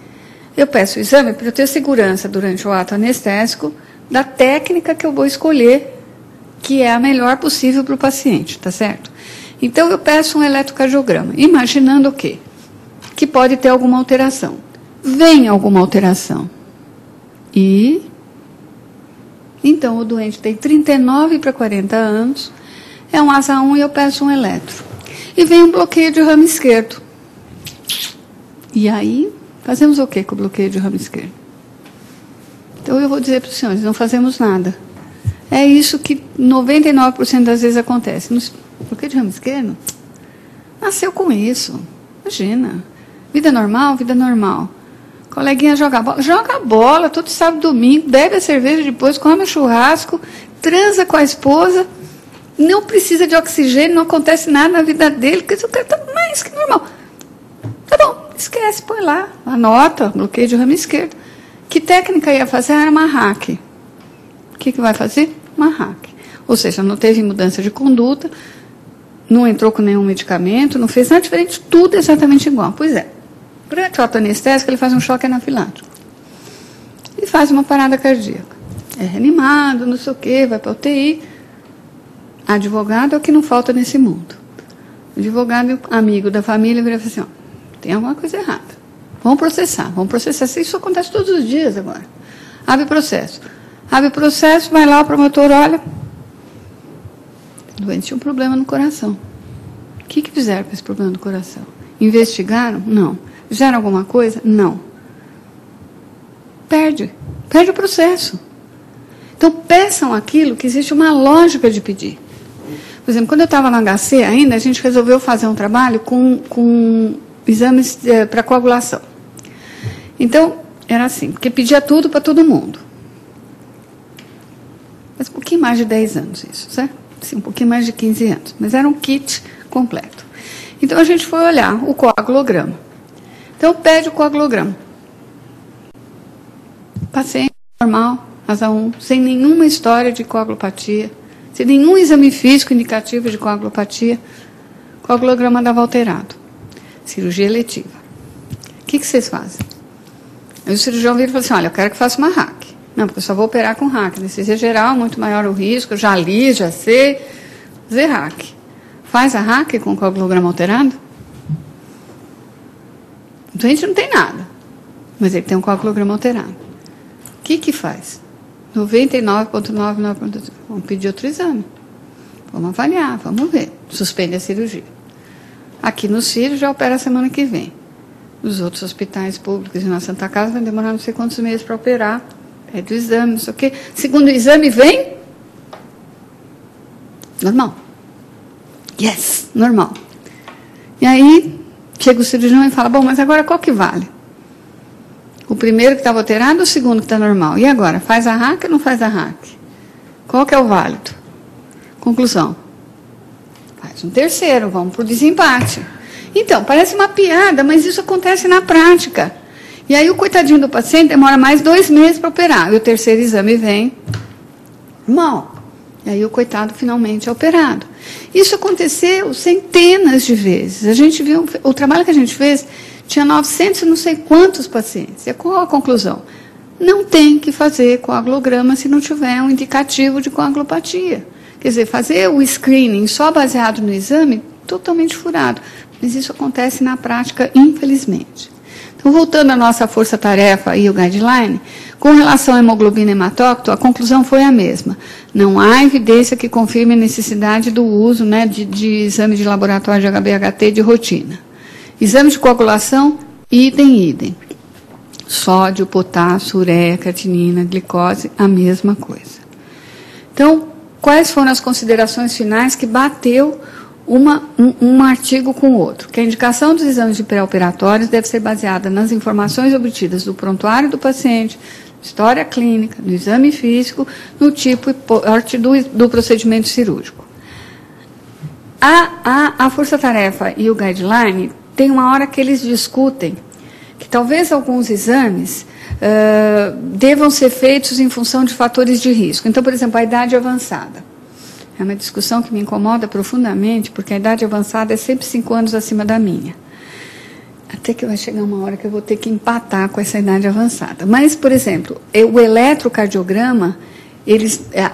eu peço o exame para eu ter segurança durante o ato anestésico da técnica que eu vou escolher, que é a melhor possível para o paciente, tá certo? Então, eu peço um eletrocardiograma, imaginando o quê? Que pode ter alguma alteração. Vem alguma alteração. E, então, o doente tem 39 para 40 anos, é um ASA 1 e eu peço um eletro. E vem um bloqueio de ramo esquerdo. E aí, fazemos o quê com o bloqueio de ramo esquerdo? Então, eu vou dizer para os senhores, não fazemos nada. É isso que 99% das vezes acontece. Bloqueio de ramo esquerdo? Nasceu com isso. Imagina. Vida normal, vida normal. Coleguinha joga bola, todo sábado, domingo, bebe a cerveja depois, come o churrasco, transa com a esposa, não precisa de oxigênio, não acontece nada na vida dele, porque o cara está mais que normal. Tá bom, esquece, põe lá, anota, bloqueio de ramo esquerdo. Que técnica ia fazer? Era uma hack. O que vai fazer? Uma hack. Ou seja, não teve mudança de conduta, não entrou com nenhum medicamento, não fez nada diferente, tudo exatamente igual. Pois é, durante o ato anestésico, ele faz um choque anafilático. E faz uma parada cardíaca. É reanimado, não sei o quê, vai para a UTI. Advogado é o que não falta nesse mundo. Advogado, amigo da família, vira e fala assim, ó, tem alguma coisa errada. Vamos processar. Isso acontece todos os dias agora. Abre processo. Abre processo, vai lá, o promotor olha. O doente tinha um problema no coração. O que fizeram com esse problema no coração? Investigaram? Não. Fizeram alguma coisa? Não. Perde o processo. Então, peçam aquilo que existe uma lógica de pedir. Por exemplo, quando eu estava no HC ainda, a gente resolveu fazer um trabalho com exames para coagulação. Então, era assim, porque pedia tudo para todo mundo. Mas um pouquinho mais de 10 anos isso, certo? Sim, um pouquinho mais de 15 anos. Mas era um kit completo. Então, a gente foi olhar o coagulograma. Então, pede o coagulograma. Paciente normal, asa 1, sem nenhuma história de coagulopatia, sem nenhum exame físico indicativo de coagulopatia, o coagulograma dava alterado. Cirurgia eletiva. O que vocês fazem? Aí o cirurgião vira e fala assim, olha, eu quero que faça uma RAC. Não, porque eu só vou operar com RAC. Anestesia geral, muito maior o risco, eu já li, já sei. Fazer RAC. Faz a RAC com o coagulograma alterado? O doente não tem nada, mas ele tem um coagulograma alterado. O que faz? 99,99%. Vamos pedir outro exame. Vamos avaliar, vamos ver. Suspende a cirurgia. Aqui no Círio já opera a semana que vem. Nos outros hospitais públicos e na Santa Casa vai demorar não sei quantos meses para operar. Pede o exame, não sei o quê. Segundo o exame vem? Normal. Yes, normal. E aí, chega o cirurgião e fala, bom, mas agora qual que vale? O primeiro que estava alterado ou o segundo que está normal? E agora, faz a RAC ou não faz a RAC? Qual que é o válido? Conclusão. Faz um terceiro, vamos para o desempate. Então, parece uma piada, mas isso acontece na prática. E aí o coitadinho do paciente demora mais 2 meses para operar. E o terceiro exame vem mal. E aí o coitado finalmente é operado. Isso aconteceu centenas de vezes. A gente viu, o trabalho que a gente fez tinha 900 e não sei quantos pacientes. E qual a conclusão? Não tem que fazer coagulograma se não tiver um indicativo de coagulopatia. Quer dizer, fazer o screening só baseado no exame, totalmente furado. Mas isso acontece na prática, infelizmente. Então, voltando à nossa força-tarefa e o guideline, com relação à hemoglobina hematócrito, a conclusão foi a mesma. Não há evidência que confirme a necessidade do uso, né, de exame de laboratório de HbHT de rotina. Exame de coagulação, idem. Sódio, potássio, ureia, creatinina, glicose, a mesma coisa. Então, quais foram as considerações finais que bateu um artigo com o outro? Que a indicação dos exames de pré-operatórios deve ser baseada nas informações obtidas do prontuário do paciente, história clínica, no exame físico, no tipo e porte do procedimento cirúrgico. A força-tarefa e o guideline tem uma hora que eles discutem que talvez alguns exames devam ser feitos em função de fatores de risco. Então, por exemplo, a idade avançada. É uma discussão que me incomoda profundamente, porque a idade avançada é sempre 5 anos acima da minha. Até que vai chegar uma hora que eu vou ter que empatar com essa idade avançada. Mas, por exemplo, o eletrocardiograma,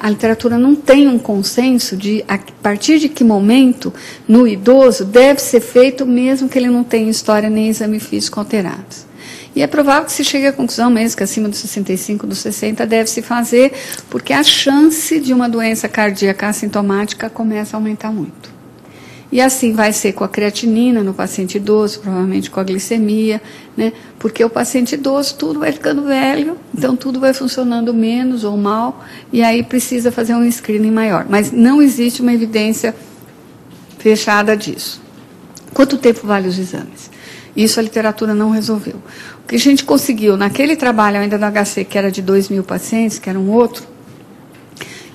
a literatura não tem um consenso de a partir de que momento, no idoso, deve ser feito, mesmo que ele não tenha história nem exame físico alterados. E é provável que se chegue à conclusão mesmo que acima dos 65, dos 60, deve se fazer, porque a chance de uma doença cardíaca assintomática começa a aumentar muito. E assim vai ser com a creatinina no paciente idoso, provavelmente com a glicemia, né? Porque o paciente idoso, tudo vai ficando velho, então tudo vai funcionando menos ou mal, e aí precisa fazer um screening maior. Mas não existe uma evidência fechada disso. Quanto tempo vale os exames? Isso a literatura não resolveu. O que a gente conseguiu naquele trabalho ainda do HC, que era de 2.000 pacientes, que era um outro,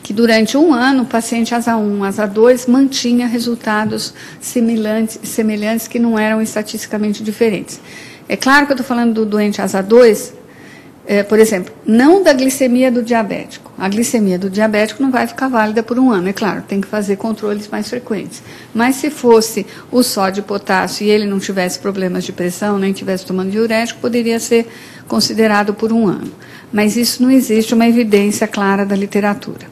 que durante 1 ano o paciente asa 1, asa 2 mantinha resultados semelhantes que não eram estatisticamente diferentes. É claro que eu estou falando do doente asa 2, por exemplo, não da glicemia do diabético. A glicemia do diabético não vai ficar válida por um ano, é claro, tem que fazer controles mais frequentes. Mas se fosse o sódio e potássio e ele não tivesse problemas de pressão, nem tivesse tomando diurético, poderia ser considerado por um ano. Mas isso não existe uma evidência clara da literatura.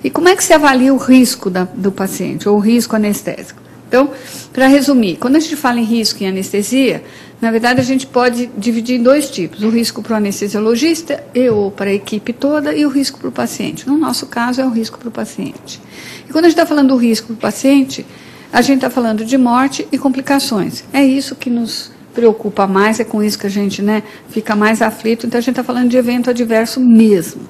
E como é que se avalia o risco do paciente, ou o risco anestésico? Então, para resumir, quando a gente fala em risco em anestesia, na verdade a gente pode dividir em dois tipos, o risco para o anestesiologista ou para a equipe toda e o risco para o paciente. No nosso caso é o risco para o paciente. E quando a gente está falando do risco para o paciente, a gente está falando de morte e complicações. É isso que nos preocupa mais, é com isso que a gente fica mais aflito, então a gente está falando de evento adverso mesmo.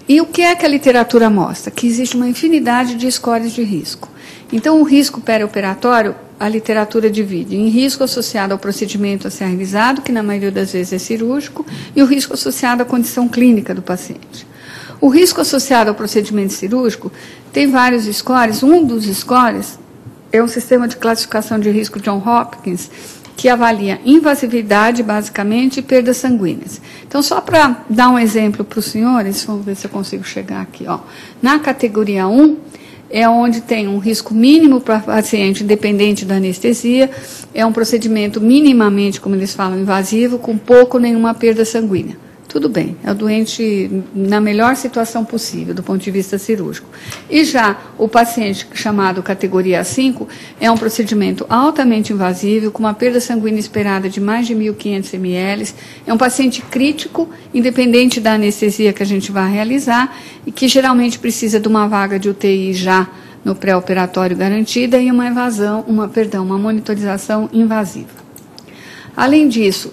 E o que é que a literatura mostra? Que existe uma infinidade de scores de risco. Então, o risco perioperatório, a literatura divide em risco associado ao procedimento a ser realizado, que na maioria das vezes é cirúrgico, e o risco associado à condição clínica do paciente. O risco associado ao procedimento cirúrgico tem vários scores. Um dos scores é um sistema de classificação de risco John Hopkins, que avalia invasividade, basicamente, e perdas sanguíneas. Então, só para dar um exemplo para os senhores, vamos ver se eu consigo chegar aqui. Na categoria 1, é onde tem um risco mínimo para o paciente, independente da anestesia, é um procedimento minimamente, como eles falam, invasivo, com pouco ou nenhuma perda sanguínea. Tudo bem, é o doente na melhor situação possível, do ponto de vista cirúrgico. E já o paciente chamado categoria 5 é um procedimento altamente invasivo, com uma perda sanguínea esperada de mais de 1.500 ml. É um paciente crítico, independente da anestesia que a gente vai realizar, e que geralmente precisa de uma vaga de UTI já no pré-operatório garantida e uma monitorização invasiva. Além disso,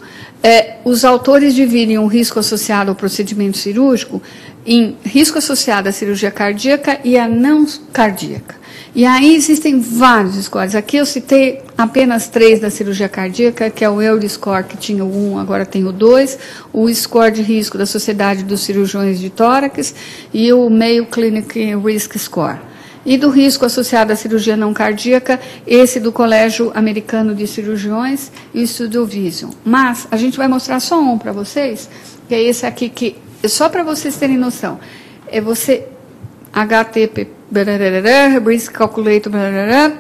os autores dividem o risco associado ao procedimento cirúrgico em risco associado à cirurgia cardíaca e à não cardíaca. E aí existem vários scores. Aqui eu citei apenas 3 da cirurgia cardíaca, que é o Euroscore, que tinha o 1, agora tem o 2, o score de risco da Sociedade dos Cirurgiões de Tórax e o Mayo Clinic Risk Score. E do risco associado à cirurgia não cardíaca, esse do Colégio Americano de Cirurgiões e o Studio Vision. Mas a gente vai mostrar só um para vocês, que é esse aqui, que só para vocês terem noção. É você, HTP, Risk Calculator,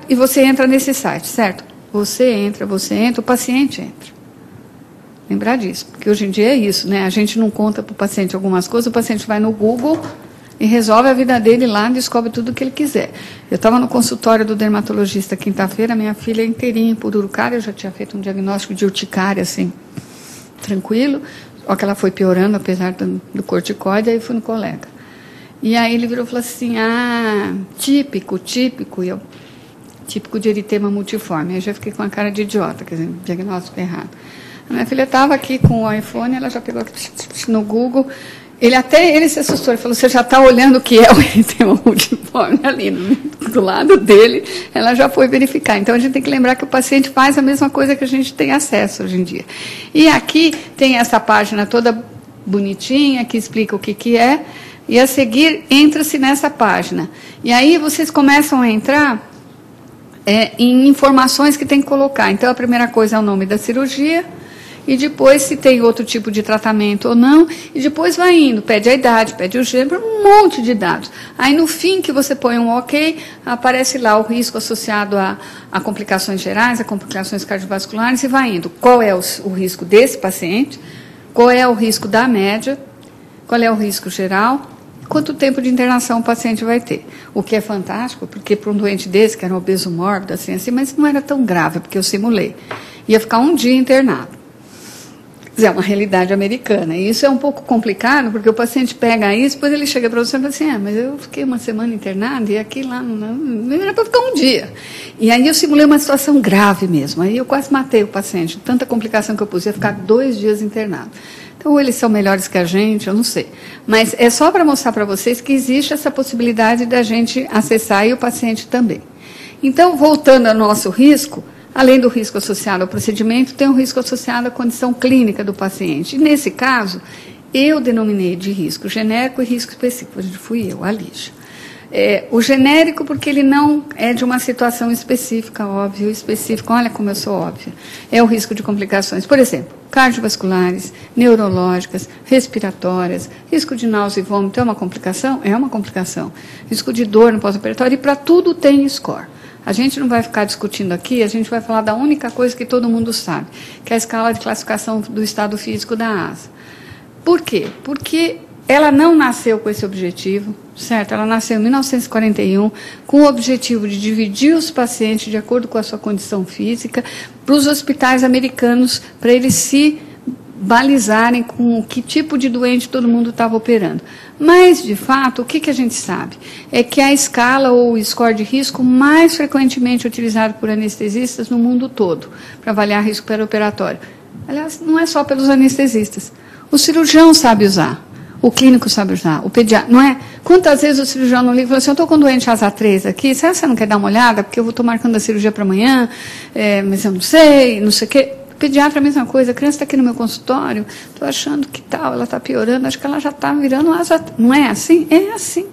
e você entra nesse site, certo? Você entra, o paciente entra. Lembrar disso, porque hoje em dia é isso, A gente não conta para o paciente algumas coisas, o paciente vai no Google e resolve a vida dele lá, descobre tudo o que ele quiser. Eu estava no consultório do dermatologista quinta-feira, minha filha é inteirinha em urticária, eu já tinha feito um diagnóstico de urticária, assim, tranquilo, só que ela foi piorando, apesar do corticoide, aí fui no colega. E aí ele virou e falou assim, típico, e eu, típico de eritema multiforme. Aí eu já fiquei com a cara de idiota, quer dizer, diagnóstico errado. A minha filha estava aqui com o iPhone, ela já pegou no Google. Ele se assustou, ele falou, você já está olhando o que é o eritema multiforme ali do lado dele, ela já foi verificar. Então, a gente tem que lembrar que o paciente faz a mesma coisa que a gente tem acesso hoje em dia. E aqui tem essa página toda bonitinha, que explica o que é, e a seguir, entra-se nessa página. E aí, vocês começam a entrar em informações que tem que colocar. Então, a primeira coisa é o nome da cirurgia, e depois se tem outro tipo de tratamento ou não, e depois vai indo, pede a idade, pede o gênero, um monte de dados. Aí no fim que você põe um OK, aparece lá o risco associado a complicações gerais, a complicações cardiovasculares, e vai indo. Qual é o risco desse paciente, qual é o risco da média, qual é o risco geral, quanto tempo de internação o paciente vai ter. O que é fantástico, porque para um doente desse, que era um obeso mórbido, assim, mas não era tão grave, porque eu simulei. Ia ficar um dia internado. É uma realidade americana. E isso é um pouco complicado, porque o paciente pega isso, depois ele chega para você e fala assim, mas eu fiquei uma semana internada e aqui lá não era para ficar um dia. E aí eu simulei uma situação grave mesmo. Aí eu quase matei o paciente, tanta complicação que eu pus, ia ficar 2 dias internado. Então, ou eles são melhores que a gente, eu não sei. Mas é só para mostrar para vocês que existe essa possibilidade da gente acessar e o paciente também. Então, voltando ao nosso risco, além do risco associado ao procedimento, tem o risco associado à condição clínica do paciente. E, nesse caso, eu denominei de risco genérico e risco específico. Fui eu, a Lígia. O genérico, porque ele não é de uma situação específica, óbvio, específico, olha como eu sou óbvia, é o risco de complicações. Por exemplo, cardiovasculares, neurológicas, respiratórias, risco de náusea e vômito é uma complicação? É uma complicação. Risco de dor no pós-operatório, e para tudo tem score. A gente não vai ficar discutindo aqui, a gente vai falar da única coisa que todo mundo sabe, que é a escala de classificação do estado físico da ASA. Por quê? Porque ela não nasceu com esse objetivo, certo? Ela nasceu em 1941 com o objetivo de dividir os pacientes de acordo com a sua condição física para os hospitais americanos, para eles se balizarem com que tipo de doente todo mundo estava operando. Mas, de fato, o que a gente sabe? É que a escala ou o score de risco mais frequentemente utilizado por anestesistas no mundo todo para avaliar risco perioperatório. Aliás, não é só pelos anestesistas. O cirurgião sabe usar. O clínico sabe usar, o pediatra, não é? Quantas vezes o cirurgião não liga e fala assim, eu estou com doente asa 3 aqui, será que você não quer dar uma olhada? Porque eu estou marcando a cirurgia para amanhã, mas eu não sei o quê. O pediatra é a mesma coisa, a criança está aqui no meu consultório, estou achando que tal, ela está piorando, acho que ela já está virando asa. Não é assim? É assim.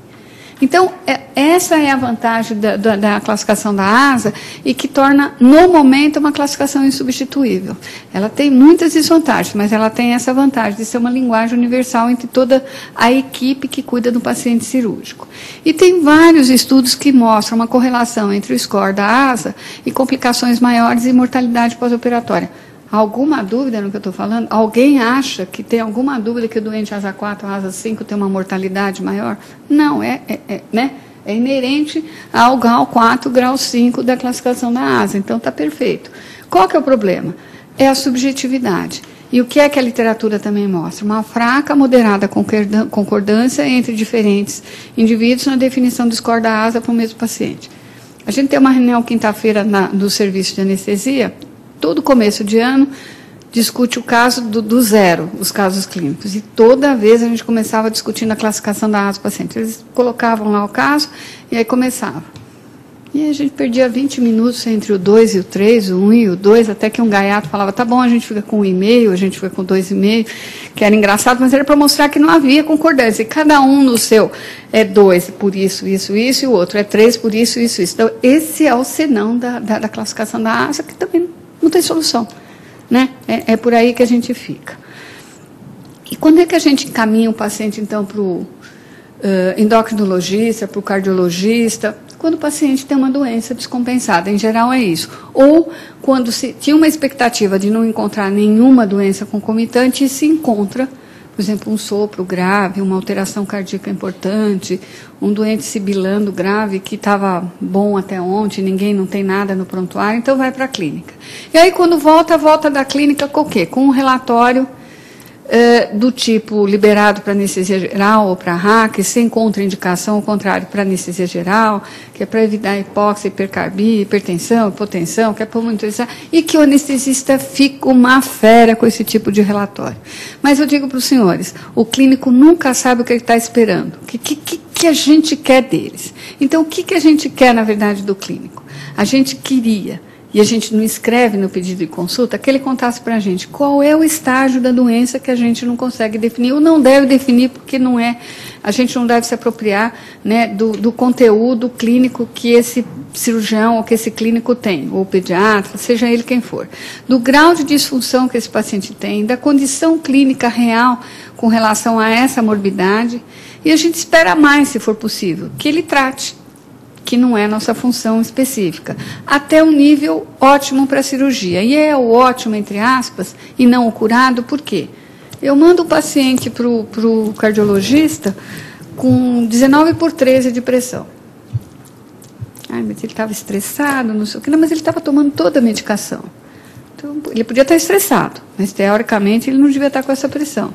Então, essa é a vantagem da classificação da ASA e que torna, no momento, uma classificação insubstituível. Ela tem muitas desvantagens, mas ela tem essa vantagem de ser uma linguagem universal entre toda a equipe que cuida do paciente cirúrgico. E tem vários estudos que mostram uma correlação entre o score da ASA e complicações maiores e mortalidade pós-operatória. Alguma dúvida no que eu estou falando? Alguém acha que tem alguma dúvida que o doente asa 4 ou asa 5 tem uma mortalidade maior? Não, né? É inerente ao grau 4, grau 5 da classificação da ASA. Então, está perfeito. Qual que é o problema? É a subjetividade. E o que é que a literatura também mostra? Uma fraca, moderada concordância entre diferentes indivíduos na definição do score da ASA para o mesmo paciente. A gente tem uma reunião quinta-feira do serviço de anestesia. Todo começo de ano, discute o caso do zero, os casos clínicos. E toda vez a gente começava discutindo a classificação da ASA do paciente. Eles colocavam lá o caso e aí começava. E aí a gente perdia 20 minutos entre o 2 e o 3, o 1 e o 2, até que um gaiato falava, tá bom, a gente fica com 1,5, a gente fica com 2,5, que era engraçado, mas era para mostrar que não havia concordância. E cada um no seu é 2 por isso, isso, isso, e o outro é 3 por isso, isso, isso. Então, esse é o senão da classificação da ASA, que também não tem solução, né? É por aí que a gente fica. E quando é que a gente encaminha o paciente, então, para o endocrinologista, para o cardiologista? Quando o paciente tem uma doença descompensada, em geral é isso. Ou quando se tinha uma expectativa de não encontrar nenhuma doença concomitante e se encontra, por exemplo, um sopro grave, uma alteração cardíaca importante, um doente sibilando grave que estava bom até ontem, ninguém não tem nada no prontuário, então vai para a clínica. E aí, quando volta da clínica com o quê? Com um relatório do tipo liberado para anestesia geral ou para RAC, sem contraindicação, ao contrário, para anestesia geral, que é para evitar hipóxia, hipercarbia, hipertensão, hipotensão, que é para monitorizar, e que o anestesista fica uma fera com esse tipo de relatório. Mas eu digo para os senhores, o clínico nunca sabe o que ele está esperando, o que a gente quer deles. Então, o que a gente quer, na verdade, do clínico? A gente queria, e a gente não escreve no pedido de consulta, que ele contasse para a gente qual é o estágio da doença que a gente não consegue definir, ou não deve definir, porque não é, a gente não deve se apropriar, né, do conteúdo clínico que esse cirurgião ou que esse clínico tem, ou pediatra, seja ele quem for. Do grau de disfunção que esse paciente tem, da condição clínica real com relação a essa morbidade, e a gente espera mais, se for possível, que ele trate, que não é nossa função específica, até um nível ótimo para a cirurgia. E é o ótimo, entre aspas, e não o curado, por quê? Eu mando o paciente para o cardiologista com 19/13 de pressão. Ai, mas ele estava estressado, não sei o que, não, mas ele estava tomando toda a medicação. Então, ele podia estar estressado, mas teoricamente ele não devia estar com essa pressão.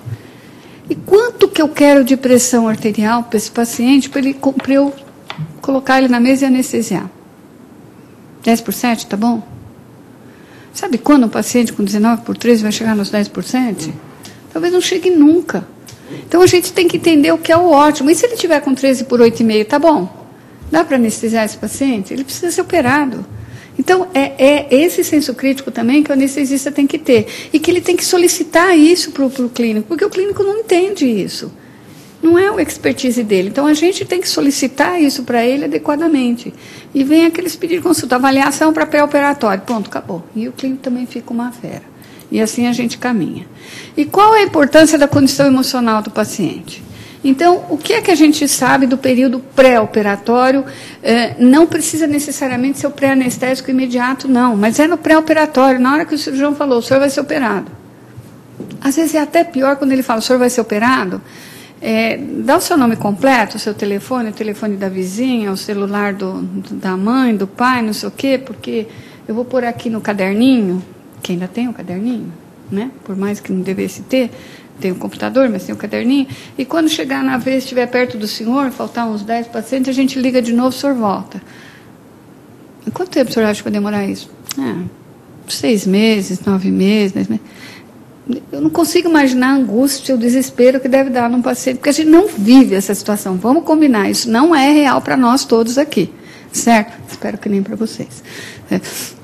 E quanto que eu quero de pressão arterial para esse paciente, para eu colocar ele na mesa e anestesiar? 10/7, tá bom? Sabe quando um paciente com 19/13 vai chegar nos 10%? Talvez não chegue nunca. Então, a gente tem que entender o que é o ótimo. E se ele tiver com 13/8,5, tá bom? Dá para anestesiar esse paciente? Ele precisa ser operado. Então, é esse senso crítico também que o anestesista tem que ter. E que ele tem que solicitar isso para o clínico, porque o clínico não entende isso. Não é o expertise dele. Então, a gente tem que solicitar isso para ele adequadamente. E vem aqueles pedidos de consulta, avaliação para pré-operatório. Ponto, acabou. E o clínico também fica uma fera. E assim a gente caminha. E qual é a importância da condição emocional do paciente? Então, o que é que a gente sabe do período pré-operatório? Não precisa necessariamente ser o pré-anestésico imediato, não. Mas é no pré-operatório, na hora que o cirurgião falou, o senhor vai ser operado. Às vezes é até pior quando ele fala, o senhor vai ser operado. Dá o seu nome completo, o seu telefone, o telefone da vizinha, o celular da mãe, do pai, não sei o quê, porque eu vou pôr aqui no caderninho, que ainda tem o caderninho, né? Por mais que não devesse ter, tem o computador, mas tem o caderninho, e quando chegar na vez, estiver perto do senhor, faltar uns 10 pacientes, a gente liga de novo, o senhor volta. E quanto tempo o senhor acha que vai demorar isso? 6 meses, 9 meses, 10 meses. Eu não consigo imaginar a angústia, o desespero que deve dar num paciente, porque a gente não vive essa situação. Vamos combinar, isso não é real para nós todos aqui, certo? Espero que nem para vocês.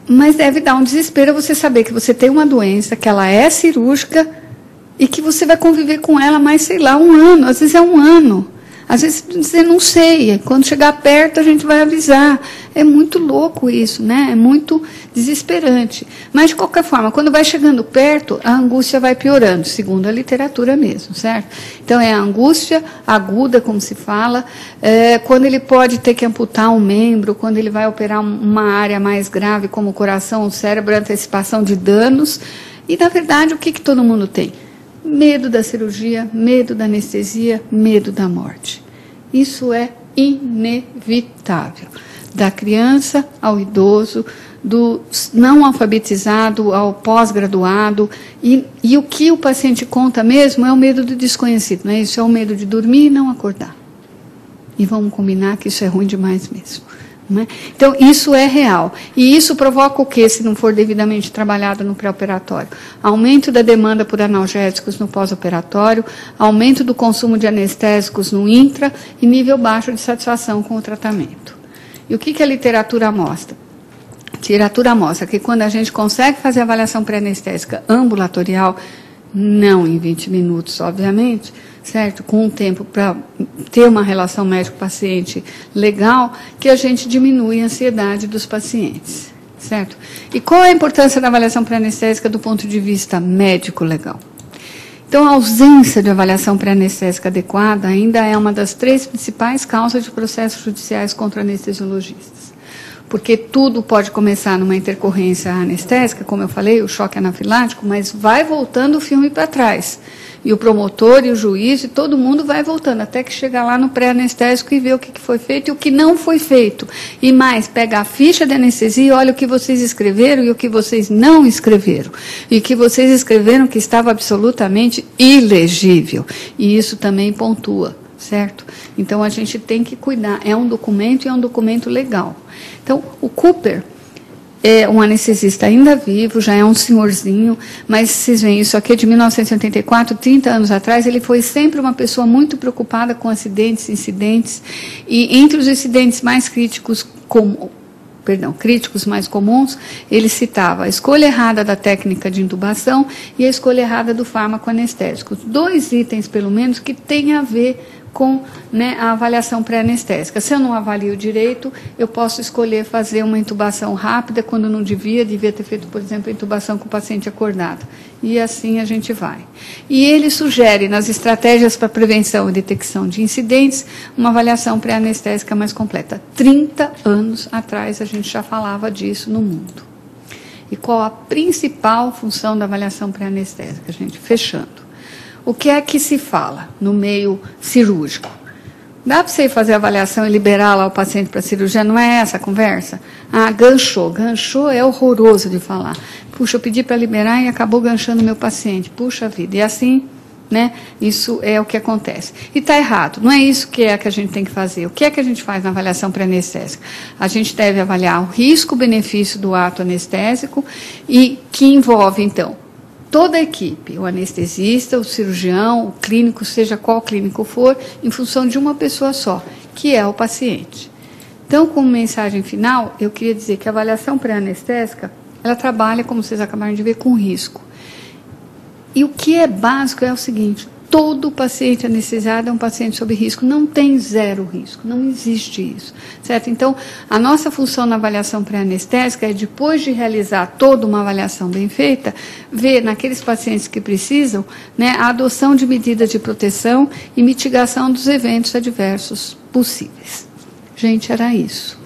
Mas deve dar um desespero você saber que você tem uma doença, que ela é cirúrgica e que você vai conviver com ela mais, sei lá, 1 ano. Às vezes é 1 ano. Às vezes você não sei. Quando chegar perto, a gente vai avisar. É muito louco isso, né? É muito desesperante. Mas, de qualquer forma, quando vai chegando perto, a angústia vai piorando, segundo a literatura mesmo, certo? Então, é a angústia aguda, como se fala, quando ele pode ter que amputar um membro, quando ele vai operar uma área mais grave, como o coração, o cérebro, a antecipação de danos. E, na verdade, o que todo mundo tem? Medo da cirurgia, medo da anestesia, medo da morte. Isso é inevitável. Da criança ao idoso, do não alfabetizado ao pós-graduado. E o que o paciente conta mesmo é o medo do desconhecido, não é isso? É o medo de dormir e não acordar. E vamos combinar que isso é ruim demais mesmo. Né? Então, isso é real. E isso provoca o quê, se não for devidamente trabalhado no pré-operatório? Aumento da demanda por analgésicos no pós-operatório, aumento do consumo de anestésicos no intra e nível baixo de satisfação com o tratamento. E o que a literatura mostra? A literatura mostra que quando a gente consegue fazer a avaliação pré-anestésica ambulatorial, não em 20 minutos, obviamente, certo? Com um tempo para ter uma relação médico-paciente legal, que a gente diminui a ansiedade dos pacientes, certo? E qual é a importância da avaliação pré-anestésica do ponto de vista médico legal? Então, a ausência de avaliação pré-anestésica adequada ainda é uma das 3 principais causas de processos judiciais contra anestesiologistas. Porque tudo pode começar numa intercorrência anestésica, como eu falei, o choque anafilático, mas vai voltando o filme para trás. E o promotor e o juiz e todo mundo vai voltando, até que chega lá no pré-anestésico e vê o que foi feito e o que não foi feito. E mais, pega a ficha de anestesia e olha o que vocês escreveram e o que vocês não escreveram. E o que vocês escreveram que estava absolutamente ilegível. E isso também pontua, certo? Então, a gente tem que cuidar. É um documento e é um documento legal. Então, o Cooper é um anestesista ainda vivo, já é um senhorzinho, mas vocês veem, isso aqui é de 1984, 30 anos atrás, ele foi sempre uma pessoa muito preocupada com acidentes, incidentes, e entre os incidentes mais críticos mais comuns, ele citava a escolha errada da técnica de intubação e a escolha errada do fármaco anestésico. 2 itens, pelo menos, que têm a ver com, né, a avaliação pré-anestésica. Se eu não avalio direito, eu posso escolher fazer uma intubação rápida, quando não devia ter feito, por exemplo, a intubação com o paciente acordado. E assim a gente vai. E ele sugere, nas estratégias para prevenção e detecção de incidentes, uma avaliação pré-anestésica mais completa. 30 anos atrás a gente já falava disso no mundo. E qual a principal função da avaliação pré-anestésica, gente? Fechando. O que é que se fala no meio cirúrgico? Dá para você fazer a avaliação e liberar lá o paciente para a cirurgia? Não é essa a conversa? Ganchou. Ganchou é horroroso de falar. Puxa, eu pedi para liberar e acabou ganchando o meu paciente. Puxa vida. E assim, né, isso é o que acontece. E está errado. Não é isso que a gente tem que fazer. O que é que a gente faz na avaliação pré-anestésica? A gente deve avaliar o risco-benefício do ato anestésico e que envolve, então, toda a equipe, o anestesista, o cirurgião, o clínico, seja qual clínico for, em função de uma pessoa só, que é o paciente. Então, como mensagem final, eu queria dizer que a avaliação pré-anestésica, ela trabalha, como vocês acabaram de ver, com risco. E o que é básico é o seguinte: todo paciente anestesiado é um paciente sob risco. Não tem zero risco, não existe isso, certo? Então, a nossa função na avaliação pré-anestésica é, depois de realizar toda uma avaliação bem feita, ver naqueles pacientes que precisam, né, a adoção de medidas de proteção e mitigação dos eventos adversos possíveis. Gente, era isso.